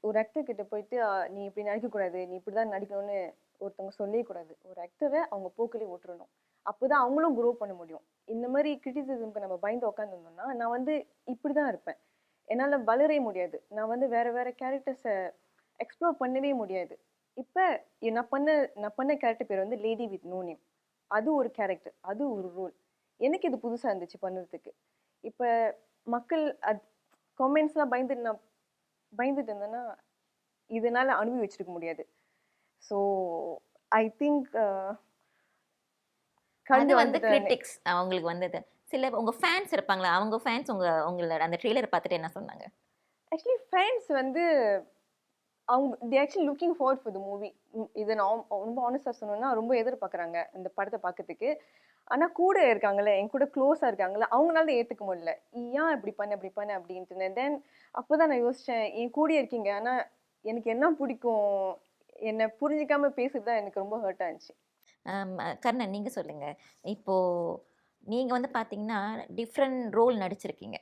ஒரு ஆக்டர் கிட்ட போயிட்டு நீ இப்படி நடிக்கக்கூடாது, நீ இப்படி தான் நடிக்கணும்னு ஒருத்தவங்க சொல்லக்கூடாது. ஒரு ஆக்டரை அவங்க போக்கிலே விட்டுறணும், அப்போ தான் அவங்களும் க்ரோ பண்ண முடியும். இந்த மாதிரி கிரிட்டிசிசம்க்கு நம்ம பயந்து உட்காந்துருந்தோம்னா நான் வந்து இப்படி தான் இருப்பேன், என்னால் வளரவே முடியாது, நான் வந்து வேறு கேரக்டர்ஸை எக்ஸ்ப்ளோர் பண்ணவே முடியாது. இப்போ நான் பண்ண கேரக்டர் பேர் வந்து லேடி வித் நோ நேம். அது ஒரு கேரக்டர், அது ஒரு ரோல். எனக்கு இது புதுசாக இருந்துச்சு பண்ணுறதுக்கு. இப்போ மக்கள் கமெண்ட்ஸ்லாம் பயந்துட்டு இருந்தேன்னா இதனால் அனுபவிச்சிருக்க முடியாது. ஸோ ஐ திங்க் அது வந்து கிரிட்டிக்ஸ் அவங்களுக்கு வந்தது. சில உங்கள் ஃபேன்ஸ் இருப்பாங்களா, அவங்க ஃபேன்ஸ் உங்களோட அந்த ட்ரெய்லரை பார்த்துட்டு என்ன சொன்னாங்க? ஆக்சுவலி ஃபேன்ஸ் வந்து அவங்க they actually looking forward for the movie. இதை நான் ரொம்ப ஆனஸ்டாக சொன்னேன்னா ரொம்ப எதிர்பார்க்குறாங்க இந்த படத்தை பார்க்கறதுக்கு. ஆனா கூட இருக்காங்கல்ல, என் கூட க்ளோஸாக இருக்காங்கல்ல, அவங்களால ஏற்றுக்க முடியல. ஏன் இப்படி பண்ண அப்படின்ட்டு. தென் அப்போ தான் நான் யோசித்தேன், என் கூடயே இருக்கீங்க, ஆனால் எனக்கு என்ன பிடிக்கும், என்னை புரிஞ்சிக்காம பேசுறது தான் எனக்கு ரொம்ப ஹர்ட் ஆச்சு. கர்ணன் நீங்க சொல்லுங்க. இப்போ நீங்க வந்து பார்த்தீங்கன்னா, டிஃப்ரெண்ட் ரோல் நடிச்சிருக்கீங்க.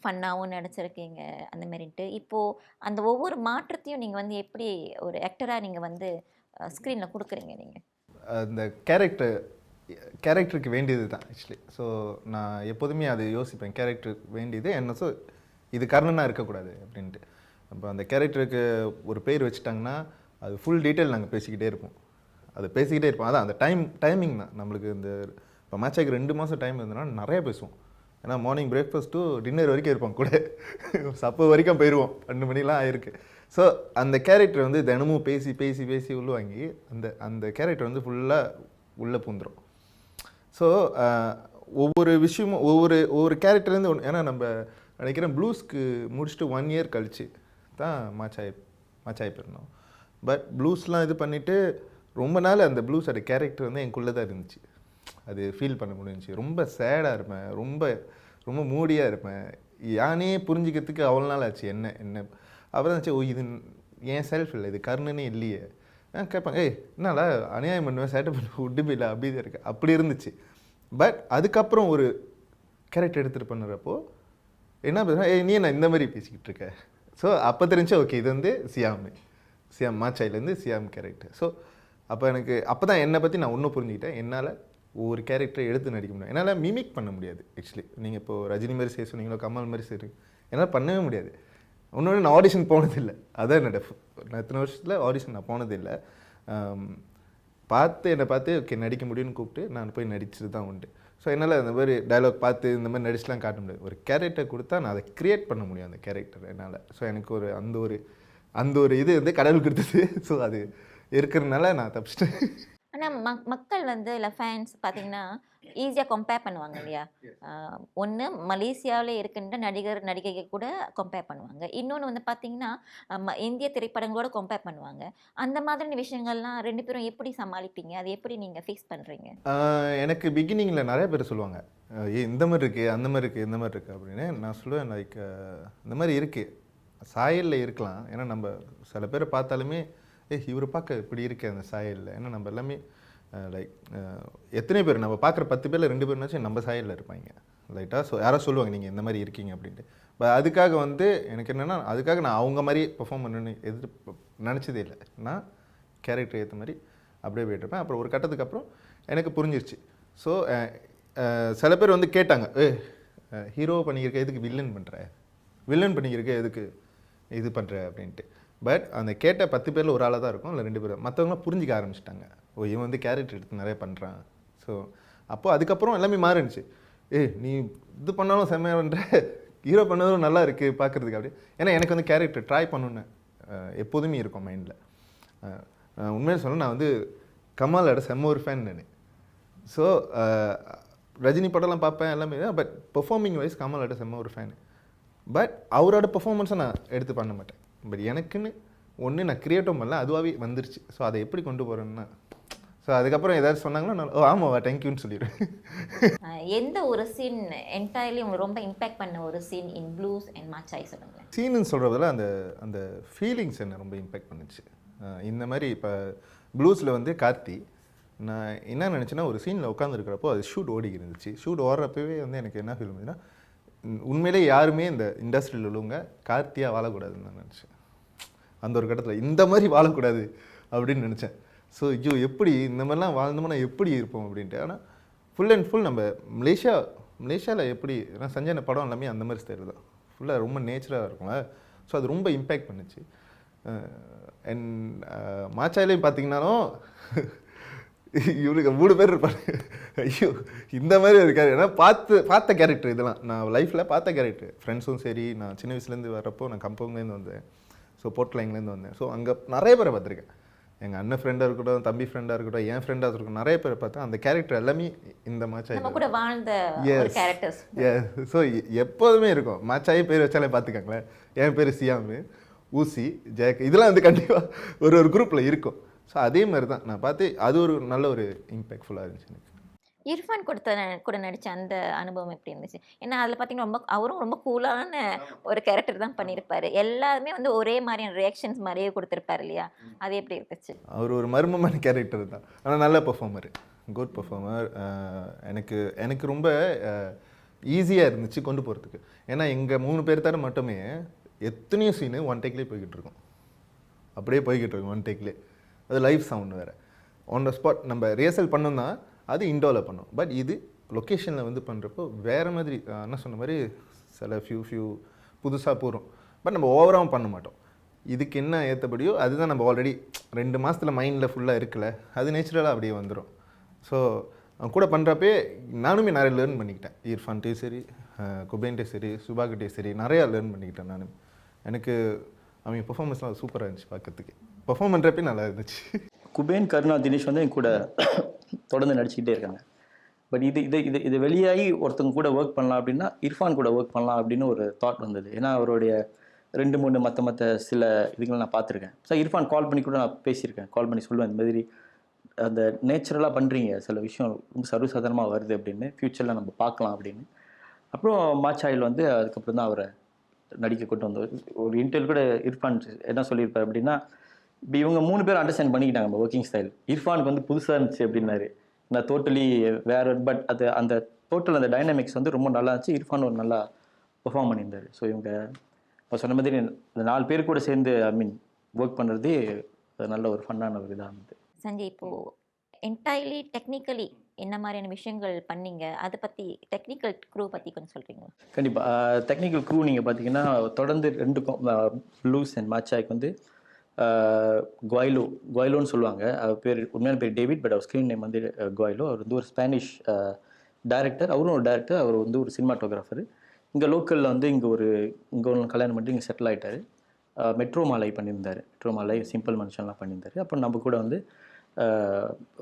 ஃபன்னாவும் நடிச்சிருக்கீங்க அந்த மாரின்ட்டு. இப்போ அந்த ஒவ்வொரு மாற்றத்தையும் நீங்க வந்து எப்படி ஒரு ஆக்டரா நீங்க வந்து ஸ்க்ரீன்ல குடுக்குறீங்க நீங்க? அந்த கேரக்டருக்கு வேண்டியது தான் ஆக்சுவலி. ஸோ நான் எப்போதுமே அது யோசிப்பேன், கேரக்டருக்கு வேண்டியது என்ன. ஸோ இது கர்ணனாக இருக்கக்கூடாது அப்படின்ட்டு. அப்போ அந்த கேரக்டருக்கு ஒரு பேர் வச்சுட்டாங்கன்னா அது ஃபுல் டீட்டெயில் நாங்கள் பேசிக்கிட்டே இருப்போம். அது பேசிக்கிட்டே இருப்போம். அதான் அந்த டைமிங் தான் நம்மளுக்கு. இந்த இப்போ மேட்சாக்கு 2 மாதம் டைம் இருந்ததுன்னா நிறைய பேசுவோம். ஏன்னா மார்னிங் பிரேக்ஃபாஸ்ட் டு டின்னர் வரைக்கும் இருப்போம் கூட. சப்போ வரைக்கும் போயிடுவோம், 2 மணிலாம் ஆயிருக்கு. ஸோ அந்த கேரக்டர் வந்து தினமும் பேசி பேசி பேசி உள்வாங்கி அந்த கேரக்டர் வந்து ஃபுல்லாக உள்ளே பூந்துடும். ஸோ ஒவ்வொரு விஷயமும் ஒவ்வொரு கேரக்டர்லேருந்து ஒன்று. ஏன்னா நம்ம நினைக்கிறேன் ப்ளூஸ்க்கு முடிச்சுட்டு 1 இயர் கழிச்சு தான் மாச்சாய் போயிருந்தோம். பட் ப்ளூஸ்லாம் இது பண்ணிவிட்டு ரொம்ப நாள் அந்த ப்ளூஸோட கேரக்டர் வந்து எனக்குள்ளே தான் இருந்துச்சு. அது ஃபீல் பண்ண முடிஞ்சிச்சு. ரொம்ப சேடாக இருப்பேன், ரொம்ப மூடியாக இருப்பேன். யானே புரிஞ்சிக்கிறதுக்கு அவ்வளோ நாள் ஆச்சு. என்ன அப்புறம் இருந்துச்சு, ஓ இது என் செல்ஃப் இல்லை, இது கர்ணனே இல்லையே. கேட்பாங்க, என்னால் அநியாயம் பண்ணுவேன், சேட்டை பண்ணுவேன், உட்டுமே இல்லை, அப்படி தான் இருக்கு, அப்படி இருந்துச்சு. பட் அதுக்கப்புறம் ஒரு கேரக்டர் எடுத்துகிட்டு பண்ணுறப்போ என்ன பேசுகிறேன், நீ நான் இந்த மாதிரி பேசிக்கிட்டு இருக்கேன். ஸோ அப்போ தெரிஞ்சு ஓகே இது வந்து சியாம் மாச்சாயிலேருந்து சியாம் கேரக்டர். ஸோ அப்போ தான் என்னை பற்றி நான் ஒன்றும் புரிஞ்சுக்கிட்டேன். என்னால் ஒவ்வொரு கேரக்டரை எடுத்து நடிக்க முடியும். என்னால் மிமிக் பண்ண முடியாது ஆக்சுவலி. நீங்கள் இப்போது ரஜினி மாதிரி செய்ய சொன்னீங்களோ, கமல் மாதிரி செய்ய என்னால் பண்ணவே முடியாது. இன்னொன்று நான் ஆடிஷன் போனதில்லை. அதான் என்னோட நான் இத்தனை வருஷத்தில் ஆடிஷன் நான் போனதில்லை. என்னை பார்த்து ஓகே நடிக்க முடியும்னு கூப்பிட்டு நான் போய் நடிச்சுட்டு தான் உண்டு. ஸோ என்னால் அந்த மாதிரி டைலாக் பார்த்து இந்த மாதிரி நடிச்சுலாம் காட்ட முடியாது. ஒரு கேரக்டர் கொடுத்தா நான் அதை க்ரியேட் பண்ண முடியும் அந்த கேரக்டர் என்னால். ஸோ எனக்கு அந்த ஒரு இது வந்து கடவுள் கொடுத்தது. ஸோ அது இருக்கிறதுனால நான் தப்பிச்சிட்டேன். ஆனால் மக்கள் வந்து இல்லை ஃபேன்ஸ் பார்த்தீங்கன்னா ஈஸியாக கம்பேர் பண்ணுவாங்க இல்லையா? ஒன்று மலேசியாவில் இருக்கின்ற நடிகைகள் கூட கம்பேர் பண்ணுவாங்க. இன்னொன்று வந்து பார்த்தீங்கன்னா இந்திய திரைப்படங்களோட கம்பேர் பண்ணுவாங்க. அந்த மாதிரி விஷயங்கள்லாம் 2 பேரும் எப்படி சமாளிப்பீங்க? அதை எப்படி நீங்கள் ஃபேஸ் பண்ணுறீங்க? எனக்கு பிகினிங்கில் நிறைய பேர் சொல்லுவாங்க, இந்த மாதிரி இருக்குது, அந்த மாதிரி இருக்குது, இந்த மாதிரி இருக்குது அப்படின்னு. நான் சொல்லுவேன் லைக் இந்த மாதிரி இருக்குது, சாயலில் இருக்கலாம். ஏன்னா நம்ம சில பேரை பார்த்தாலுமே இவர் பார்க்க இப்படி இருக்கு அந்த சாயலில். ஏன்னா நம்ம எல்லாமே லைக் எத்தனை பேர் நம்ம பார்க்குற 10 பேரில் 2 பேர்னாச்சும் நம்ம சாயலில் இருப்பாங்க லைட்டாக. ஸோ யாரோ சொல்லுவாங்க நீங்கள் இந்த மாதிரி இருக்கீங்க அப்படின்ட்டு. பட் அதுக்காக வந்து எனக்கு என்னென்னா, அதுக்காக நான் அவங்க மாதிரி பெர்ஃபார்ம் பண்ணணுன்னு நினச்சதே இல்லை. நான் கேரக்டர் ஏற்ற மாதிரி அப்படியே போயிட்டுருப்பேன். அப்புறம் ஒரு கட்டத்துக்கு அப்புறம் எனக்கு புரிஞ்சிருச்சு. ஸோ சில பேர் வந்து கேட்டாங்க, ஹீரோ பண்ணியிருக்க எதுக்கு வில்லன் பண்ணியிருக்க எதுக்கு இது பண்ணுற அப்படின்ட்டு. பட் அந்த கேட்ட 10 பேரில் ஒரு ஆளாக தான் இருக்கும், இல்லை 2 பேர். மற்றவங்களாம் புரிஞ்சிக்க ஆரம்பிச்சிட்டாங்க, ஓ இவன் வந்து கேரக்டர் எடுத்து நிறைய பண்ணுறான். ஸோ அப்போது அதுக்கப்புறம் எல்லாமே மாறிடுச்சு. நீ இது பண்ணாலும் செம்மையாக பண்ணுற, ஹீரோ பண்ணதும் நல்லா இருக்குது பார்க்குறதுக்கு அப்படி. ஏன்னா எனக்கு வந்து கேரக்டர் ட்ரை பண்ணணுன்னு எப்போதுமே இருக்கும் மைண்டில். உண்மையாக சொல்ல நான் வந்து கமலோட செம்ம ஒரு ஃபேன் நான். ஸோ ரஜினி படம்லாம் பார்ப்பேன் எல்லாமே. பட் பெர்ஃபார்மிங் வைஸ் கமலோட செம்ம ஒரு ஃபேன். பட் அவரோட பெர்ஃபார்மன்ஸை நான் எடுத்து பண்ண மாட்டேன். பட் எனக்குன்னு ஒன்று நான் கிரியேட்டும் பண்ணல, அதுவாகவே வந்துருச்சு. ஸோ அதை எப்படி கொண்டு போகிறேன்னா, ஸோ அதுக்கப்புறம் ஏதாவது சொன்னாங்கன்னா நான் ஆமாவா தேங்க்யூன்னு சொல்லிடுவேன். எந்த ஒரு சீன் என்டையர்லி உங்களுக்கு ரொம்ப இம்பேக்ட் பண்ண ஒரு சீன் இன் ப்ளூஸ் அண்ட் மாச்சாய் சொல்லுங்களேன்? சீனுன்னு சொல்கிறதுல அந்த ஃபீலிங்ஸ் என்ன ரொம்ப இம்பேக்ட் பண்ணுச்சு. இந்த மாதிரி இப்போ ப்ளூஸில் வந்து கார்த்தி, நான் என்ன நினச்சேன்னா, ஒரு சீனில் உட்காந்துருக்கிறப்போ அது ஷூட் ஓடி இருந்துச்சு. ஷூட் ஓடுறப்பவே வந்து எனக்கு என்ன ஃபீல் பண்ணுதுன்னா, உண்மையிலே யாருமே இந்த இண்டஸ்ட்ரியில் உள்ளவங்க கார்த்தியாக வாழக்கூடாதுன்னு நான் நினச்சேன். அந்த ஒரு கட்டத்தில் இந்த மாதிரி வாழக்கூடாது அப்படின்னு நினச்சேன். ஸோ ஐயோ எப்படி இந்த மாதிரிலாம் வாழ்ந்தோம்னா எப்படி இருப்போம் அப்படின்ட்டு. ஆனால் ஃபுல் அண்ட் ஃபுல் நம்ம மலேசியாவில் எப்படி, ஏன்னா சஞ்சய் படம் எல்லாமே அந்த மாதிரி ஸ்டைல் தான், ஃபுல்லாக ரொம்ப நேச்சராக இருக்கும்ல. ஸோ அது ரொம்ப இம்பேக்ட் பண்ணுச்சு. அண்ட் மாச்சாயிலையும் பார்த்தீங்கன்னாலும் இவனுக்கு 3 பேர் இருப்பாங்க. ஐயோ இந்த மாதிரி இருக்காது. ஏன்னா பார்த்த கேரக்டர் இதெல்லாம் நான் லைஃப்பில் பார்த்த கேரக்டர். ஃப்ரெண்ட்ஸும் சரி, நான் சின்ன வயசுலேருந்து வர்றப்போ நான் கம்பவுண்ட்லேருந்து வந்தேன். ஸோ போர்ட்லைன்லேருந்து வந்தேன். ஸோ அங்கே நிறைய பேரை பார்த்துருக்கேன். எங்கள் அண்ணன் ஃப்ரெண்டாக இருக்கட்டும், தம்பி ஃப்ரெண்டாக இருக்கட்டும், என் ஃப்ரெண்டாக இருக்கட்டும், நிறைய பேரை பார்த்தேன். அந்த கேரக்டர் எல்லாமே இந்த மாச்சாய் கூட வாழ்ந்த கேரக்டர்ஸ். ஸோ எப்போதுமே இருக்கும். மாச்சாய் பேர் வச்சாலே பார்த்துக்காங்களேன். என் பேர் சியாமு. ஊசி ஜேக் இதெல்லாம் வந்து கண்டிப்பாக ஒரு குரூப்பில் இருக்கும். ஸோ அதே மாதிரி தான் நான் பார்த்து அது ஒரு நல்ல ஒரு இம்பேக்ட்ஃபுல்லாக இருந்துச்சு எனக்கு. இர்ஃபான் கூட நடித்த அந்த அனுபவம் எப்படி இருந்துச்சு? ஏன்னா அதில் பார்த்தீங்கன்னா அவரும் ரொம்ப கூலான ஒரு கேரக்டர் தான் பண்ணியிருப்பாரு. எல்லாருமே வந்து ஒரே மாதிரியான ரியாக்ஷன்ஸ் மாதிரியே கொடுத்துருப்பாரு இல்லையா? அது எப்படி இருந்துச்சு? அவர் ஒரு மர்மமான கேரக்டர் தான், ஆனால் நல்ல பெர்ஃபார்மர், குட் பெர்ஃபார்மர். எனக்கு ரொம்ப ஈஸியாக இருந்துச்சு கொண்டு போகிறதுக்கு. ஏன்னா எங்கள் 3 பேர் தர மட்டுமே எத்தனையோ சீனு ஒன் டேக்லேயே போய்கிட்டு இருக்கோம், அப்படியே போய்கிட்டு இருக்கும் ஒன் டேக்லேயே. அது லைவ் சவுண்டு வேறு, ஆன் த ஸ்பாட். நம்ம ரிஹர்சல் பண்ணோம்னா அது இண்டோவில் பண்ணோம், பட் இது லொக்கேஷனில் வந்து பண்ணுறப்போ வேறு மாதிரி. என்ன சொன்ன மாதிரி சில ஃபியூ புதுசாக போகிறோம், பட் நம்ம ஓவராகவும் பண்ண மாட்டோம். இதுக்கு என்ன ஏற்றபடியோ அதுதான் நம்ம ஆல்ரெடி 2 மாதத்தில் மைண்டில் ஃபுல்லாக இருக்குல்ல, அது நேச்சுரலாக அப்படியே வந்துடும். ஸோ கூட பண்ணுறப்பே நானுமே நிறைய லேர்ன் பண்ணிக்கிட்டேன். இர்ஃபான்ட்டையும் சரி, குபேன்ட்டையும் சரி, சுபாகிட்டையும் சரி, நிறையா லேர்ன் பண்ணிக்கிட்டேன் நானும். எனக்கு அவங்க பெர்ஃபார்மன்ஸ்லாம் சூப்பராக இருந்துச்சு பார்க்கறதுக்கு. பெர்ஃபார்ம் பண்ணுறப்பே நல்லா இருந்துச்சு. குபேன், கருணா, தினேஷ் வந்து என் கூட தொடர்ந்து நடிச்சுக்கிட்டே இருக்காங்க. பட் இது வெளியாகி ஒருத்தங்க கூட ஒர்க் பண்ணலாம் அப்படின்னா இர்ஃபான் கூட ஒர்க் பண்ணலாம் அப்படின்னு ஒரு தாட் வந்தது. ஏன்னா அவருடைய 2-3 மற்ற சில இதுகளை நான் பார்த்துருக்கேன். ஸோ இர்ஃபான் கால் பண்ணி கூட நான் பேசியிருக்கேன். கால் பண்ணி சொல்லுவேன், இந்த மாதிரி அந்த நேச்சுரலாக பண்ணுறீங்க, சில விஷயம் ரொம்ப சர்வசாதாரணமாக வருது அப்படின்னு, ஃப்யூச்சரில் நம்ம பார்க்கலாம் அப்படின்னு. அப்புறம் மாச்சாயில் வந்து அதுக்கப்புறம் தான் அவரை நடிக்க கொண்டு வந்தோம். ஒரு இன்டர்வியூ கூட இர்ஃபான் என்ன சொல்லியிருப்பார் அப்படின்னா, இப்போ இவங்க 3 பேர் அண்டர்ஸ்டாண்ட் பண்ணிக்கிட்டாங்க நம்ம ஒர்க்கிங் ஸ்டைல். இர்ஃபானுக்கு வந்து புதுசாக இருந்துச்சு அப்படின்னாரு. நான் டோட்டலி வேறு, பட் அந்த டோட்டல் அந்த டைனாமிக்ஸ் வந்து ரொம்ப நல்லா இருந்துச்சு. இர்ஃபான் ஒரு நல்லா பெர்ஃபார்ம் பண்ணியிருந்தார். ஸோ இவங்க இப்போ சொன்ன மாதிரி இந்த 4 பேர் கூட சேர்ந்து ஒர்க் பண்ணுறதே நல்ல ஒரு ஃபன்னான ஒரு இதாக இருந்தது. சஞ்சய், இப்போது என்டையர்லி டெக்னிக்கலி என்ன மாதிரியான விஷயங்கள் பண்ணீங்க, அதை பற்றி டெக்னிக்கல் க்ரூ பற்றி கொஞ்சம் சொல்கிறீங்களா? கண்டிப்பாக. டெக்னிக்கல் க்ரூ நீங்கள் பார்த்தீங்கன்னா தொடர்ந்து 2 ப்ளூஸ் அண்ட் மாச்சாய்க்கு வந்து குவைலோன்னு சொல்லுவாங்க. அவர் பேர் உண்மையான பேர் டேவிட், பட் அவர் ஸ்க்ரீன் நேம் வந்து குவைலோ. அவர் வந்து ஒரு ஸ்பானிஷ் டைரக்டர், அவரும் ஒரு டைரக்டர், அவர் வந்து ஒரு சினிமாட்டோகிராஃபர். இங்கே லோக்கலில் வந்து இங்கே ஒரு கல்யாணம் பண்ணி இங்கே செட்டில் ஆகிட்டார். மெட்ரோ மாலை பண்ணியிருந்தார், மெட்ரோ மாலை, சிம்பிள் மனுஷன்லாம் பண்ணியிருந்தார். அப்புறம் நம்ம கூட வந்து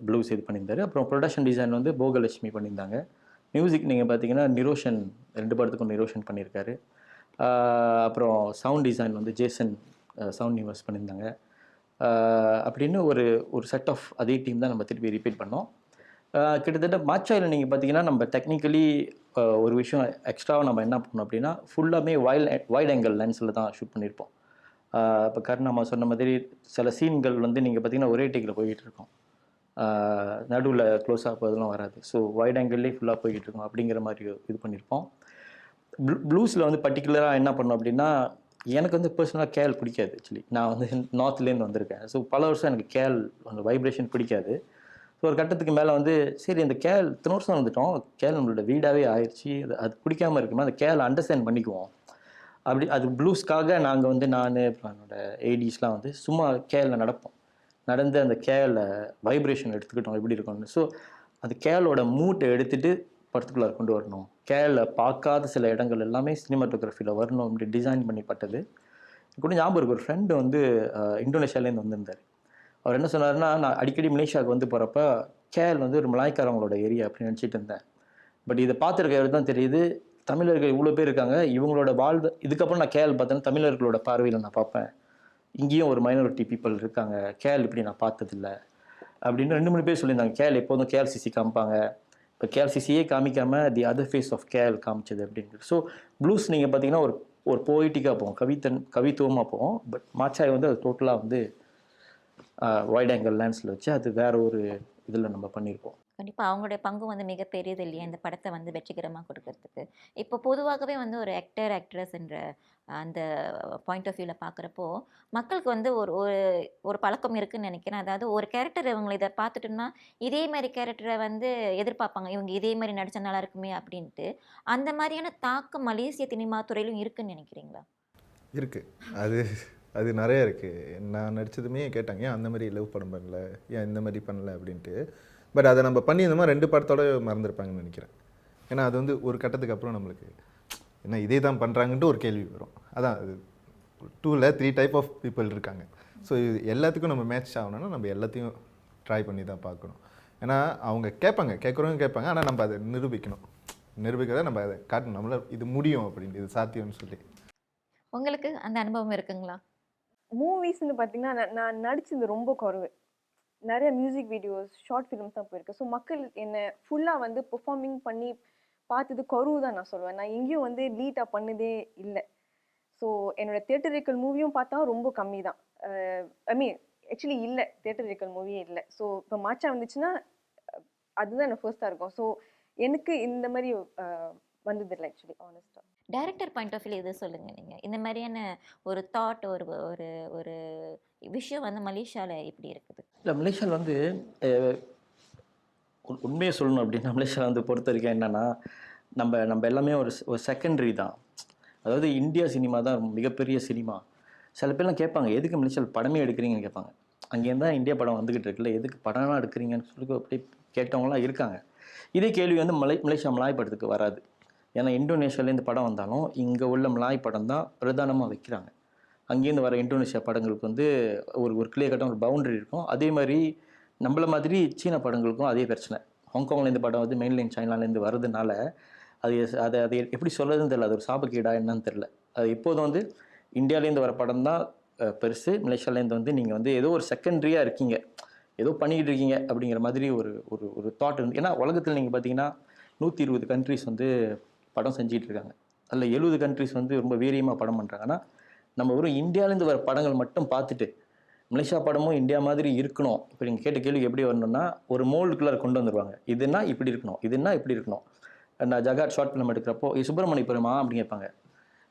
ப்ளூஸ் இது பண்ணியிருந்தார். அப்புறம் ப்ரொடக்ஷன் டிசைன் வந்து போகலட்சுமி பண்ணியிருந்தாங்க. மியூசிக் நீங்கள் பார்த்தீங்கன்னா நிரோஷன், 2 படத்துக்கும் நிரோஷன் பண்ணியிருக்காரு. அப்புறம் சவுண்ட் டிசைன் வந்து ஜேசன் சவுண்ட் யூனிவர்ஸ் பண்ணியிருந்தாங்க. அப்படின்னு ஒரு செட் ஆஃப் அதே டீம் தான் நம்ம திருப்பி ரிப்பீட் பண்ணோம். கிட்டத்தட்ட மாச்சாயில் நீங்கள் பார்த்தீங்கன்னா நம்ம டெக்னிக்கலி ஒரு விஷயம் எக்ஸ்ட்ராவாக நம்ம என்ன பண்ணோம் அப்படின்னா, ஃபுல்லாமே வைட் ஆங்கிள் லென்ஸில் தான் ஷூட் பண்ணியிருப்போம். இப்போ கருணாமா சொன்ன மாதிரி சில சீன்கள் வந்து நீங்கள் பார்த்தீங்கன்னா ஒரே டேக்கில் போய்கிட்டு இருக்கோம், நடுவில் க்ளோஸ் அப் அதெல்லாம் வராது. ஸோ வைட் ஆங்கிள்லேயே ஃபுல்லாக போய்கிட்டு இருக்கோம் அப்படிங்கிற மாதிரி இது பண்ணியிருப்போம். ப்ளூஸில் வந்து பர்டிகுலராக என்ன பண்ணோம் அப்படின்னா, எனக்கு வந்து பர்சனலாக கேல் பிடிக்காது. ஆக்சுவலி நான் வந்து நார்த்லேருந்து வந்திருக்கேன். ஸோ பல வருஷம் எனக்கு கேல் அந்த வைப்ரேஷன் பிடிக்காது. ஸோ ஒரு கட்டத்துக்கு மேலே வந்து சரி இந்த கேல் இத்தனை வருஷம் வந்துட்டோம், கேல் நம்மளோட வீடாகவே ஆயிடுச்சு, அது பிடிக்காமல் இருக்குமா, அந்த கேல் அண்டர்ஸ்டாண்ட் பண்ணிக்குவோம் அப்படி. அது ப்ளூஸ்க்காக நாங்கள் வந்து நான் அப்புறம் என்னோடய ஏடிஸ்லாம் வந்து சும்மா கேலில் நடந்து அந்த கேலில் வைப்ரேஷன் எடுத்துக்கிட்டோம் எப்படி இருக்கணும்னு. ஸோ அந்த கேலோட மூட்டை எடுத்துகிட்டு படத்துக்குள்ளே கொண்டு வரணும், கேலில் பார்க்காத சில இடங்கள் எல்லாமே சினிமாட்டோகிராஃபியில் வரணும் அப்படி டிசைன் பண்ணிப்பட்டது. கூட ஞாபகம் இருக்கு, ஒரு ஃப்ரெண்டு வந்து இந்தோனேஷியாவிலேருந்து வந்திருந்தார். அவர் என்ன சொன்னார்னா, நான் அடிக்கடி மலேசியாவுக்கு வந்து போகிறப்ப கேல் வந்து ஒரு மலாய்க்காரங்களோட ஏரியா அப்படின்னு நினச்சிட்டு இருந்தேன். பட் இதை பார்த்துருக்கிறது தான் தெரியுது, தமிழர்கள் இவ்வளோ பேர் இருக்காங்க, இவங்களோட வாழ்வு. இதுக்கப்புறம் நான் கேல் பார்த்தேன்னா தமிழர்களோட பார்வையில் நான் பார்ப்பேன், இங்கேயும் ஒரு மைனாரிட்டி பீப்புள் இருக்காங்க, கேல் இப்படி நான் பார்த்ததில்ல அப்படின்னு 2-3 பேர் சொல்லியிருந்தாங்க. கேல் எப்போதும் கேஎல்சிசி காமிப்பாங்க, இப்போ கேஎல்சிசியே காமிக்காமல் the other face of KL காமிச்சது அப்படின்ட்டு. ஸோ ப்ளூஸ் நீங்கள் பார்த்தீங்கன்னா ஒரு போயிட்டிக்காக போகும், கவித்துவமாக போகும். பட் மாச்சாய் வந்து அது டோட்டலாக வந்து வைட் ஆங்கிள் லென்ஸில் வச்சு அது வேற ஒரு இதில் நம்ம பண்ணியிருப்போம். கண்டிப்பாக அவங்களுடைய பங்கு வந்து மிகப்பெரியது இல்லையா இந்த படத்தை வந்து வெற்றிகரமாக கொடுக்கறதுக்கு. இப்போ பொதுவாகவே வந்து ஒரு ஆக்ட்ரஸ் என்ற அந்த பாயிண்ட் ஆஃப் வியூவில் பார்க்குறப்போ மக்களுக்கு வந்து ஒரு பழக்கம் இருக்குதுன்னு நினைக்கிறேன். அதாவது ஒரு கேரக்டர் இவங்களை இதை பார்த்துட்டோம்னா இதே மாதிரி கேரக்டரை வந்து எதிர்பார்ப்பாங்க, இவங்க இதே மாதிரி நடிச்சா நல்லா இருக்குமே அப்படின்ட்டு. அந்த மாதிரியான தாக்கம் மலேசிய சினிமா துறையிலும் இருக்குன்னு நினைக்கிறீங்களா? இருக்குது, அது நிறைய இருக்குது. நான் நடித்ததுமே கேட்டாங்க, ஏன் அந்த மாதிரி லவ் படம் பண்ணல, ஏன் இந்த மாதிரி பண்ணல அப்படின்ட்டு. பட் அதை நம்ம பண்ணியிருந்தோமா 2 படத்தோட மறந்துருப்பாங்கன்னு நினைக்கிறேன். ஏன்னா அது வந்து ஒரு கட்டத்துக்கு அப்புறம் நம்மளுக்கு என்ன இதே தான் பண்ணுறாங்கன்ட்டு ஒரு கேள்வி வரும். அதான் அது 2ல் 3 டைப் ஆஃப் பீப்புள் இருக்காங்க. ஸோ இது எல்லாத்துக்கும் நம்ம மேட்ச் ஆகணும்னா நம்ம எல்லாத்தையும் ட்ரை பண்ணி தான் பார்க்கணும். ஏன்னா அவங்க கேட்குறவங்க கேட்பாங்க, ஆனால் நம்ம அதை நிரூபிக்கிறத நம்ம அதை காட்டணும், நம்மளால் இது முடியும் அப்படின்ட்டு, இது சாத்தியம்னு சொல்லி. உங்களுக்கு அந்த அனுபவம் இருக்குங்களா? மூவிஸ்ன்னு பார்த்தீங்கன்னா நான் நடிச்சது ரொம்ப குறைவு. நிறைய மியூசிக் வீடியோஸ், ஷார்ட் ஃபிலிம்ஸ் தான் போயிருக்கு. ஸோ மக்கள் என்னை ஃபுல்லாக வந்து பெர்ஃபார்மிங் பண்ணி பார்த்தது குறைவு தான் நான் சொல்லுவேன். நான் எங்கேயும் வந்து லீட்டாக பண்ணதே இல்லை. ஸோ என்னோட தியேட்டரிக்கல் மூவியும் பார்த்தா ரொம்ப கம்மி தான். ஐ மீன் ஆக்சுவலி இல்லை, தியேட்டரிக்கல் மூவியே இல்லை. ஸோ இப்போ மாச்சா வந்துச்சுன்னா அதுதான் எனக்கு ஃபர்ஸ்ட்டாக இருக்கும். ஸோ எனக்கு இந்த மாதிரி வந்ததில்லை ஆக்சுவலி ஆனஸ்ட்டாக. டைரக்டர் பாயிண்ட் ஆஃப் வியூ இது சொல்லுங்க நீங்க. இந்த மாதிரியான ஒரு தாட் ஒரு ஒரு ஒரு விஷயம் வந்து மலேசியால எப்படி இருக்குது? இல்லை மலேசியாவில் வந்து உண்மையை சொல்லணும் அப்படின்னா மலேசியாவில் வந்து பொறுத்த வரைக்கும் என்னென்னா நம்ம நம்ம எல்லாமே ஒரு செகண்டரி தான். அதாவது இந்தியா சினிமா தான் மிகப்பெரிய சினிமா. சில பேர்லாம் கேட்பாங்க எதுக்கு மலேசியாவில் படமே எடுக்கிறீங்கன்னு கேட்பாங்க. அங்கேருந்து தான் இந்தியா படம் வந்துக்கிட்டு இருக்குல்ல, எதுக்கு படம்லாம் எடுக்கிறீங்கன்னு சொல்லி அப்படி கேட்டவங்களாம் இருக்காங்க. இதே கேள்வி வந்து மலேசியா மலாய் படத்துக்கு வராது. ஏன்னா இந்தோனேஷியாவிலேருந்து படம் வந்தாலும் இங்கே உள்ள மலாய் படம் தான் பிரதானமாக வைக்கிறாங்க. அங்கேருந்து வர இந்தோனேஷியா படங்களுக்கு வந்து ஒரு கிளியர் கட்டான ஒரு பவுண்டரி இருக்கும். அதே மாதிரி நம்மள மாதிரி சீன படங்களுக்கும் அதே பிரச்சனை. ஹாங்காங்லேருந்து படம் வந்து மெயின்லைன் சைனாலேருந்து வர்றதுனால அதை எப்படி சொல்கிறதுன்னு தெரியல. அது ஒரு சாபக்கீடா என்னன்னு தெரில. அது இப்போதும் வந்து இந்தியாவிலேருந்து வர படம் தான் பெருசு. மலேசியாவிலேருந்து வந்து நீங்கள் வந்து ஏதோ ஒரு செகண்ட்ரியாக இருக்கீங்க, ஏதோ பண்ணிக்கிட்டு இருக்கீங்க அப்படிங்கிற மாதிரி ஒரு ஒரு ஒரு தாட் இருந்து. ஏன்னா உலகத்தில் நீங்கள் பார்த்தீங்கன்னா 120 கண்ட்ரிஸ் வந்து படம் செஞ்சிகிட்டு இருக்காங்க. அதில் 70 கண்ட்ரிஸ் வந்து ரொம்ப வீரியமாக படம் பண்ணுறாங்க. ஆனால் நம்ம வெறும் இந்தியாவிலேருந்து வர படங்கள் மட்டும் பார்த்துட்டு மலேசியா படமும் இந்தியா மாதிரி இருக்கணும். இப்போ நீங்கள் கேட்ட கேள்வி எப்படி வரணும்னா ஒரு மோல்டுக்குள்ளே கொண்டு வந்துடுவாங்க. இதுன்னா இப்படி இருக்கணும், இதுன்னா இப்படி இருக்கணும். நான் ஜகாட் ஷார்ட் ஃபிலிம் எடுக்கிறப்போ சுப்பிரமணியபுரமா அப்படின்னு கேட்பாங்க.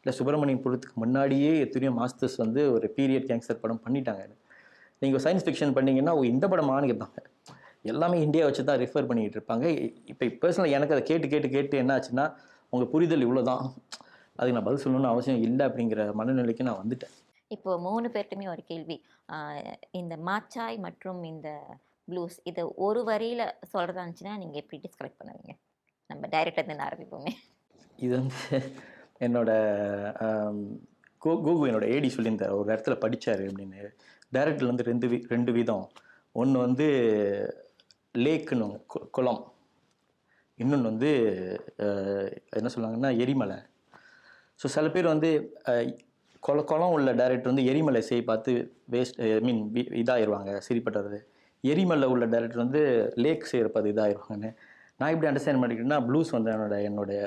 இல்லை சுப்பிரமணியபுரத்துக்கு முன்னாடியே எத்தனையோ மாஸ்டர்ஸ் வந்து ஒரு பீரியட் கேங்ஸ்டர் படம் பண்ணிட்டாங்க. நீங்கள் சயின்ஸ் ஃபிக்ஷன் பண்ணிங்கன்னா இந்த படமானு கேட்பாங்க. எல்லாமே இந்தியா வச்சு தான் ரெஃபர் பண்ணிக்கிட்டு இருப்பாங்க. இப்போ பர்சனலாக எனக்கு அதை கேட்டு என்ன ஆச்சுன்னா உங்கள் புரிதல் இவ்வளோ தான், அதுக்கு நான் பதில் சொல்லணும்னு அவசியம் இல்லை அப்படிங்கிற மனநிலைக்கு நான் வந்துட்டேன். இப்போ 3 பேர்ட்டுமே ஒரு கேள்வி. இந்த மாச்சாய் மற்றும் இந்த ப்ளூஸ் இதை ஒரு வரியில் சொல்கிறதா இருந்துச்சுன்னா நீங்கள் எப்படி டிஸ்கிரைப் பண்ணுவீங்க? நம்ம டைரக்டர்லேருந்து ஆரம்பிப்போமே. இது வந்து என்னோட கோகு என்னோட ஏடி சொல்லியிருந்தார், ஒரு இடத்துல படித்தார் அப்படின்னு. டைரக்டரில் வந்து ரெண்டு விதம். ஒன்று வந்து லேக்குன்னு குளம், இன்னொன்று வந்து என்ன சொல்லுவாங்கன்னா எரிமலை. ஸோ சில பேர் வந்து குளம் உள்ள டைரக்டர் வந்து எரிமலை பார்த்து வேஸ்ட் இதாகிடுவாங்க, சரிப்பட்டது. எரிமலை உள்ள டைரக்டர் வந்து லேக் செய்கிறப்ப இதாகிடுவாங்கன்னு நான் எப்படி அண்டர்ஸ்டாண்ட் பண்ணிக்கிட்டேன்னா ப்ளூஸ் வந்து என்னுடைய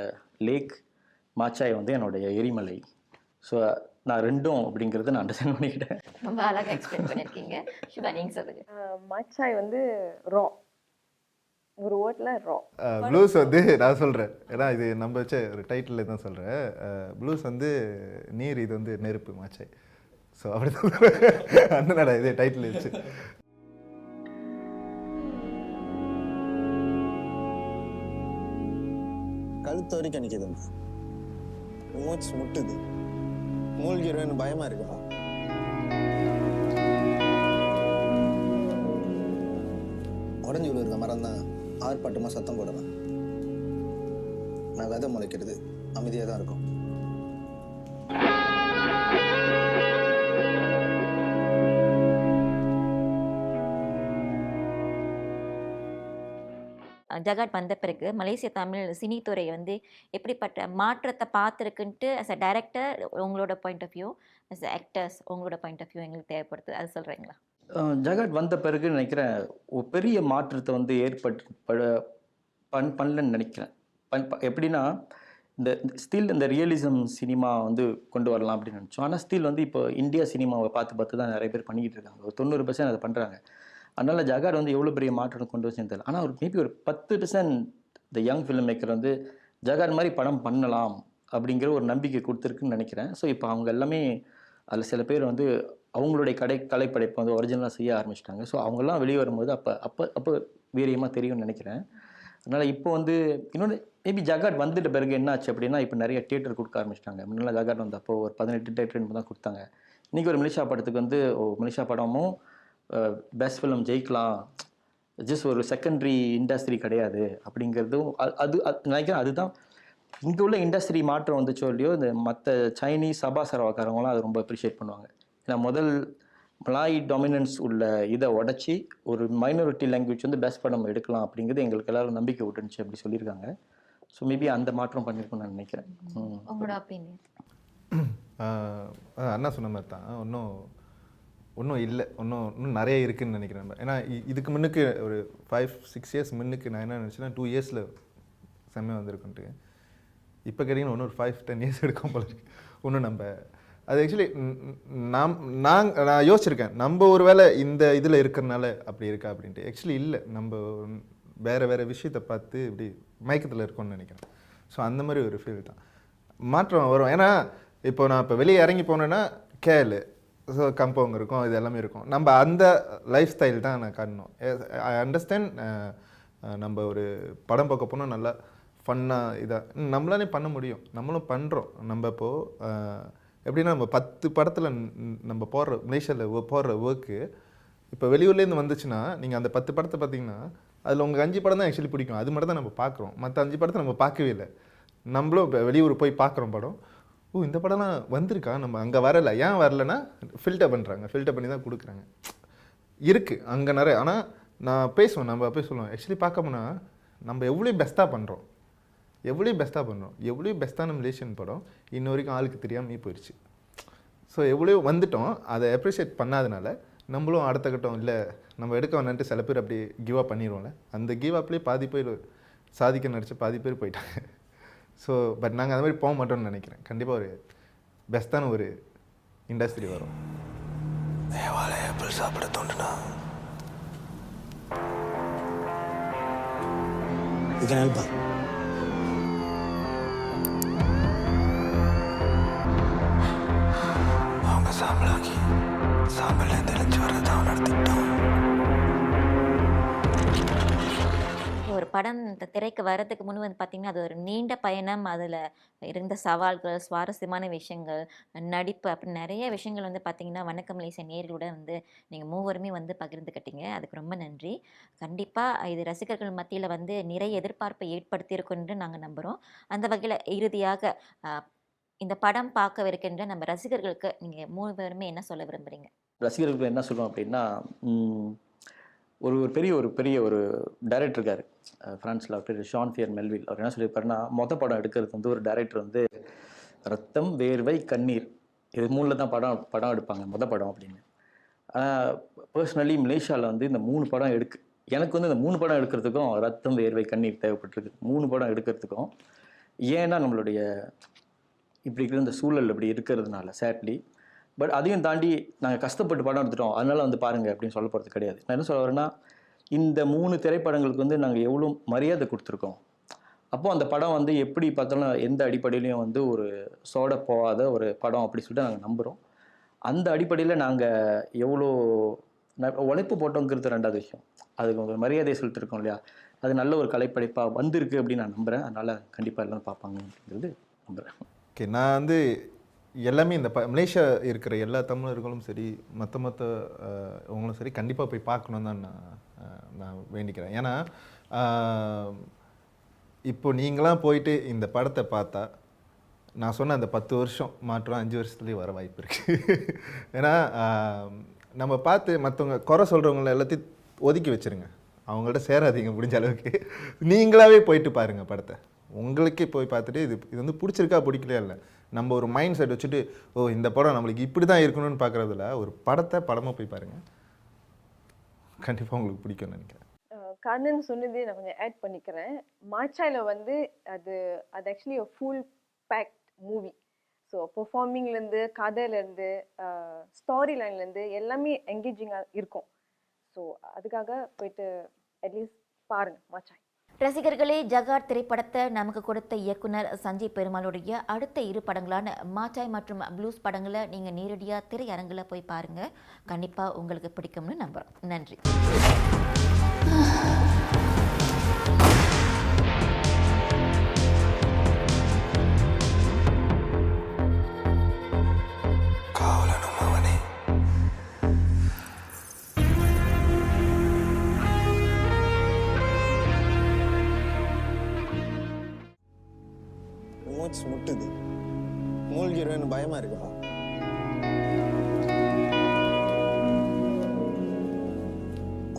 லேக், மாச்சாய் வந்து என்னுடைய எரிமலை. ஸோ நான் ரெண்டும் அப்படிங்கிறத நான் அண்டர்ஸ்டாண்ட் பண்ணிக்கிட்டேன். ரொம்ப அழகாக எக்ஸ்பிளைன் பண்ணியிருக்கீங்க. சிவா நீங்கள் சொல்லுங்க. மாச்சாய் வந்து ரா, ஒரு வேர்ட்ல ரா. ப்ளூஸ் வந்து நான் சொல்கிறேன், ஏன்னா இது நம்ம வச்ச ஒரு டைட்டில் தான் சொல்கிறேன். ப்ளூஸ் வந்து நீர், இது வந்து நெருப்பு, மாச்சாய். ஸோ அப்படி தான் அந்த இதே டைட்டில் வச்சு. கழுத்து வரைக்கும் நிற்கிதுங்க, மூச்சு முட்டுது, மூழ்கிடுவேன்னு பயமா இருக்கா? உடஞ்சி விழுற மரம் தான் ஆர்ப்பாட்டமாக சத்தம் போடலாம். நான் விதை முளைக்கிறது அமைதியாக தான் இருக்கும். ஜகாட் வந்த பிறகு மலேசிய தமிழ் சினித்துறை வந்து எப்படிப்பட்ட மாற்றத்தை பார்த்துருக்குன்ட்டு அஸ் அ டைரக்டர் உங்களோட point of view, as a actors உங்களோட பாயிண்ட் ஆஃப் வியூ எங்களுக்கு தேவைப்படுது, அது சொல்கிறீங்களா? ஜகாட் வந்த பிறகு நினைக்கிறேன் ஒரு பெரிய மாற்றத்தை வந்து பண்ணலன்னு நினைக்கிறேன். எப்படின்னா இந்த ரியலிசம் சினிமா வந்து கொண்டு வரலாம் அப்படின்னு நினச்சோம். ஆனால் ஸ்டில் வந்து இப்போ இந்தியா சினிமாவை பார்த்து தான் நிறைய பேர் பண்ணிக்கிட்டு இருக்காங்க. ஒரு 90% அதை பண்ணுறாங்க. அதனால் ஜகாட் வந்து எவ்வளோ பெரிய மாற்றம் கொண்டு வச்சுன்னு தெரியல. ஆனால் ஒரு மேபி ஒரு 10% இந்த யங் ஃபிலிம் மேக்கர் வந்து ஜகாட் மாதிரி படம் பண்ணலாம் அப்படிங்கிற ஒரு நம்பிக்கை கொடுத்துருக்குன்னு நினைக்கிறேன். ஸோ இப்போ அவங்க எல்லாமே அதில் சில பேர் வந்து அவங்களுடைய கலைப்படைப்பை வந்து ஒரிஜினலாக செய்ய ஆரம்பிச்சிட்டாங்க. ஸோ அவங்கெல்லாம் வெளியே வரும்போது அப்போ வீரியமாக தெரியும்னு நினைக்கிறேன். அதனால் இப்போ வந்து இன்னொன்று மேபி ஜகாட் வந்துட்ட பிறகு என்ன ஆச்சு அப்படின்னா இப்போ நிறைய தியேட்டர் கொடுக்க ஆரம்பிச்சிட்டாங்க. முன்னெல்லாம் ஜகாட் வந்தப்போ ஒரு 18 தியேட்டர் தான் கொடுத்தாங்க. இன்றைக்கி ஒரு மலேசியா படத்துக்கு வந்து மலேசியா படமும் பெஸ்ட் ஃபிலிம் ஜெயிக்கலாம், ஜஸ்ட் ஒரு செகண்டரி இண்டஸ்ட்ரி கிடையாது அப்படிங்கிறதும் அது நினைக்கிறேன். அதுதான் இங்கே உள்ள இண்டஸ்ட்ரி மாற்றம் வந்துச்சோ இல்லையோ, இந்த மற்ற சைனீஸ் சபா சரவாக்காரவங்களாம் அதை ரொம்ப அப்ரிஷியேட் பண்ணுவாங்க. ஏன்னா முதல் மலாய் டாமினன்ஸ் உள்ள இதை உடச்சி ஒரு மைனாரிட்டி லாங்குவேஜ் வந்து பெஸ்ட் படம் எடுக்கலாம் அப்படிங்கிறது எங்களுக்கு எல்லாரும் நம்பிக்கை விட்டுருந்துச்சு அப்படி சொல்லியிருக்காங்க. ஸோ மேபி அந்த மாற்றம் பண்ணியிருக்கும்னு நான் நினைக்கிறேன். உங்களோட ஒப்பீனியன்? அண்ணா சொன்ன மாதிரி தான். இன்னும் ஒன்றும் இல்லை, இன்னும் நிறைய இருக்குதுன்னு நினைக்கிறேன். ஏன்னா இதுக்கு முன்னுக்கு ஒரு 5-6 இயர்ஸ் முன்னுக்கு நான் என்ன நினச்சேன்னா 2 இயர்ஸில் செம்மையாக வந்திருக்குன்ட்டு. இப்போ கேட்டிங்கன்னா இன்னும் ஒரு 5-10 இயர்ஸ் எடுக்கும் போல இருக்கு. ஒன்றும் நம்ம அது ஆக்சுவலி நான் யோசிச்சிருக்கேன், நம்ம ஒரு வேளை இந்த இதில் இருக்கிறனால அப்படி இருக்கா அப்படின்ட்டு. ஆக்சுவலி இல்லை, நம்ம வேறு விஷயத்தை பார்த்து இப்படி மயக்கத்தில் இருக்கோம்னு நினைக்கிறேன். ஸோ அந்த மாதிரி ஒரு ஃபீல் தான் மாற்றம் வரும். ஏன்னா இப்போ நான் இப்போ வெளியே இறங்கி போனேன்னா கேளு, ஸோ கம்பவுண்ட் இருக்கும், இது எல்லாமே இருக்கும். நம்ம அந்த லைஃப் ஸ்டைல் தான் நான் காட்டணும். I understand. நம்ம ஒரு படம் பார்க்க போனால் நல்லா ஃபன்னாக இதாக நம்மளாலே பண்ண முடியும், நம்மளும் பண்ணுறோம். நம்ம இப்போது எப்படின்னா நம்ம 10 படத்தில் நம்ம மலேசியாவில் போடுற ஒர்க்கு இப்போ வெளியூர்லேருந்து வந்துச்சுன்னா நீங்கள் அந்த 10 படத்தை பார்த்தீங்கன்னா அதில் உங்கள் 5 படம் தான் ஆக்சுவலி பிடிக்கும். அது மட்டும் தான் நம்ம பார்க்குறோம். மற்ற 5 படத்தை நம்ம பார்க்கவே இல்லை. நம்மளும் இப்போ வெளியூர் போய் பார்க்குறோம் படம், இந்த படம்லாம் வந்திருக்கா, நம்ம அங்கே வரலை. ஏன் வரலைன்னா ஃபில்டர் பண்ணுறாங்க, ஃபில்டர் பண்ணி தான் கொடுக்குறாங்க. இருக்குது அங்கே நிறைய. ஆனால் நான் பேசுவேன், நம்ம போய் சொல்லுவோம் ஆக்சுவலி பார்க்க போனால் நம்ம எவ்வளோ பெஸ்ட்டாக பண்ணுறோம், எவ்வளோ பெஸ்ட்டான மலேசியன் படம் இன்ன வரைக்கும் ஆளுக்கு தெரியாமல் போயிடுச்சு. ஸோ எவ்வளோ வந்துட்டோம், அதை அப்ரிஷியேட் பண்ணாதனால நம்மளும் அடுத்த கட்டம் இல்லை நம்ம எடுக்க வேணான்ட்டு சில பேர் அப்படி கிவ் அப் பண்ணிடுவோம்ல. அந்த கிவ் அப்லேயே பாதி பேர் சாதிக்க நடிச்சு பாதி பேர் போயிட்டாங்க. ஸோ பட் நாங்கள் அது மாதிரி போக மாட்டோம்னு நினைக்கிறேன். கண்டிப்பாக ஒரு பெஸ்ட்டான ஒரு இண்டஸ்ட்ரி வரும். ஆப்பிள் சாப்பிட தோண்டுனா அவங்க சாம்பலாக்கி சாம்பல் தெளிஞ்சு வரதான் நடத்திட்டோம். ஒரு படம் இந்த திரைக்கு வர்றதுக்கு முன் வந்து பார்த்திங்கன்னா அது ஒரு நீண்ட பயணம். அதில் இருந்த சவால்கள், சுவாரஸ்யமான விஷயங்கள், நடிப்பு அப்படி நிறைய விஷயங்கள் வந்து பார்த்திங்கன்னா வணக்கம் மலேசியா நேயர்களோட வந்து நீங்கள் மூவருமே வந்து பகிர்ந்துக்கிட்டீங்க. அதுக்கு ரொம்ப நன்றி. கண்டிப்பாக இது ரசிகர்கள் மத்தியில் வந்து நிறைய எதிர்பார்ப்பை ஏற்படுத்தியிருக்குன்னு நாங்கள் நம்புகிறோம். அந்த வகையில் இறுதியாக இந்த படம் பார்க்கவிருக்கின்ற நம்ம ரசிகர்களுக்கு நீங்கள் மூவருமே என்ன சொல்ல விரும்புகிறீங்க? ரசிகர்களுக்கு என்ன சொல்லுவோம் அப்படின்னா, ஒரு பெரிய ஒரு டைரக்டர் இருக்கார் ஃப்ரான்ஸில், அவர் பேர் ஷான் ஃபியர் மெல்வில். அவர் என்ன சொல்லியிருப்பாருன்னா, படம் எடுக்கிறது வந்து ஒரு டைரக்டர் வந்து ரத்தம், வேர்வை, கண்ணீர் இது 3ல் தான் படம் எடுப்பாங்க படம் அப்படின்னு. ஆனால் பர்சனலி மலேசியாவில் வந்து இந்த 3 படம் எனக்கு வந்து இந்த 3 படம் எடுக்கிறதுக்கும் ரத்தம், வேர்வை, கண்ணீர் தேவைப்பட்டிருக்கு. 3 படம் எடுக்கிறதுக்கும். ஏன்னா நம்மளுடைய இப்படி இருக்கிற இந்த சூழல் இப்படி இருக்கிறதுனால சேட்லி. பட் அதையும் தாண்டி நாங்கள் கஷ்டப்பட்டு படம் எடுத்துட்டோம், அதனால வந்து பாருங்கள் அப்படின்னு சொல்ல போகிறது கிடையாது. நான் என்ன சொல்ல வரேன்னா, இந்த 3 திரைப்படங்களுக்கு வந்து நாங்கள் எவ்வளோ மரியாதை கொடுத்துருக்கோம். அப்போது அந்த படம் வந்து எப்படி பார்த்தாலும் எந்த அடிப்படையிலையும் வந்து ஒரு சோட போகாத ஒரு படம் அப்படி சொல்லிட்டு நாங்கள் நம்புகிறோம். அந்த அடிப்படையில் நாங்கள் எவ்வளோ உழைப்பு போட்டோங்கிறது 2வது விஷயம். அதுக்கு ஒரு மரியாதையை செலுத்திருக்கோம் இல்லையா, அது நல்ல ஒரு கலைப்படைப்பாக வந்திருக்கு அப்படின்னு நான் நம்புகிறேன். அதனால் கண்டிப்பாக எல்லோரும் பார்ப்பாங்க அப்படிங்கிறது நம்புகிறேன். ஓகே, நான் வந்து எல்லாமே இந்த மலேசியா இருக்கிற எல்லா தமிழர்களும் சரி, மற்றவங்களும் சரி, கண்டிப்பாக போய் பார்க்கணும் தான் நான் வேண்டிக்கிறேன். ஏன்னா இப்போ நீங்களாம் போயிட்டு இந்த படத்தை பார்த்தா நான் சொன்ன அந்த 10 வருஷம் மாற்றம் 5 வருஷத்துலேயே வர வாய்ப்பு இருக்குது. ஏன்னா நம்ம பார்த்து மற்றவங்க குறை சொல்கிறவங்கள எல்லாத்தையும் ஒதுக்கி வச்சுருங்க, அவங்கள்ட்ட சேராதீங்க. முடிஞ்ச அளவுக்கு நீங்களாவே போயிட்டு பாருங்கள் படத்தை. உங்களுக்கே போய் பார்த்துட்டு இது வந்து பிடிச்சிருக்கா பிடிக்கலையா இல்லை, நம்ம ஒரு மைண்ட் செட் வச்சுட்டு இந்த படம் நம்மளுக்கு இப்படி தான் இருக்கணும்னு பார்க்குறதுல ஒரு படமாக போய் பாருங்கள், கண்டிப்பாக உங்களுக்கு பிடிக்கும்னு நினைக்கிறேன். கண்ணன் சொன்னதே நான் கொஞ்சம் ஆட் பண்ணிக்கிறேன். மாச்சாயில் வந்து அது ஆக்சுவலி ஒரு ஃபுல் பேக்ட் மூவி. ஸோ பெர்ஃபார்மிங்லேருந்து, கதையிலேருந்து, ஸ்டோரி லைன்லேருந்து எல்லாமே என்கேஜிங்காக இருக்கும். ஸோ அதுக்காக போயிட்டு அட்லீஸ்ட் பாருங்கள் மாச்சாய். ரசிகர்களே, ஜகாட் திரைப்படத்தை நமக்கு கொடுத்த இயக்குனர் சஞ்சய் பெருமாளுடைய அடுத்த 2 படங்களான மாச்சாய் மற்றும் ப்ளூஸ் படங்களை நீங்கள் நேரடியாக திரையரங்கில் போய் பாருங்கள். கண்டிப்பாக உங்களுக்கு பிடிக்கும்னு நம்புகிறோம். நன்றி. முட்டுது, மூழ்கிடுவேன்னு பயமா இருக்கா?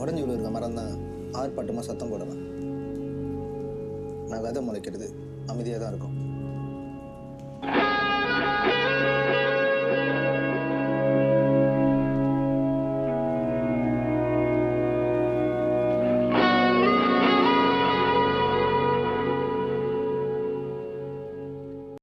உடஞ்சி விழுற மரம் தான் ஆர்ப்பாட்டமா சத்தம் போடலாம். நான் விதை முளைக்கிறது அமைதியாக தான் இருக்கும்.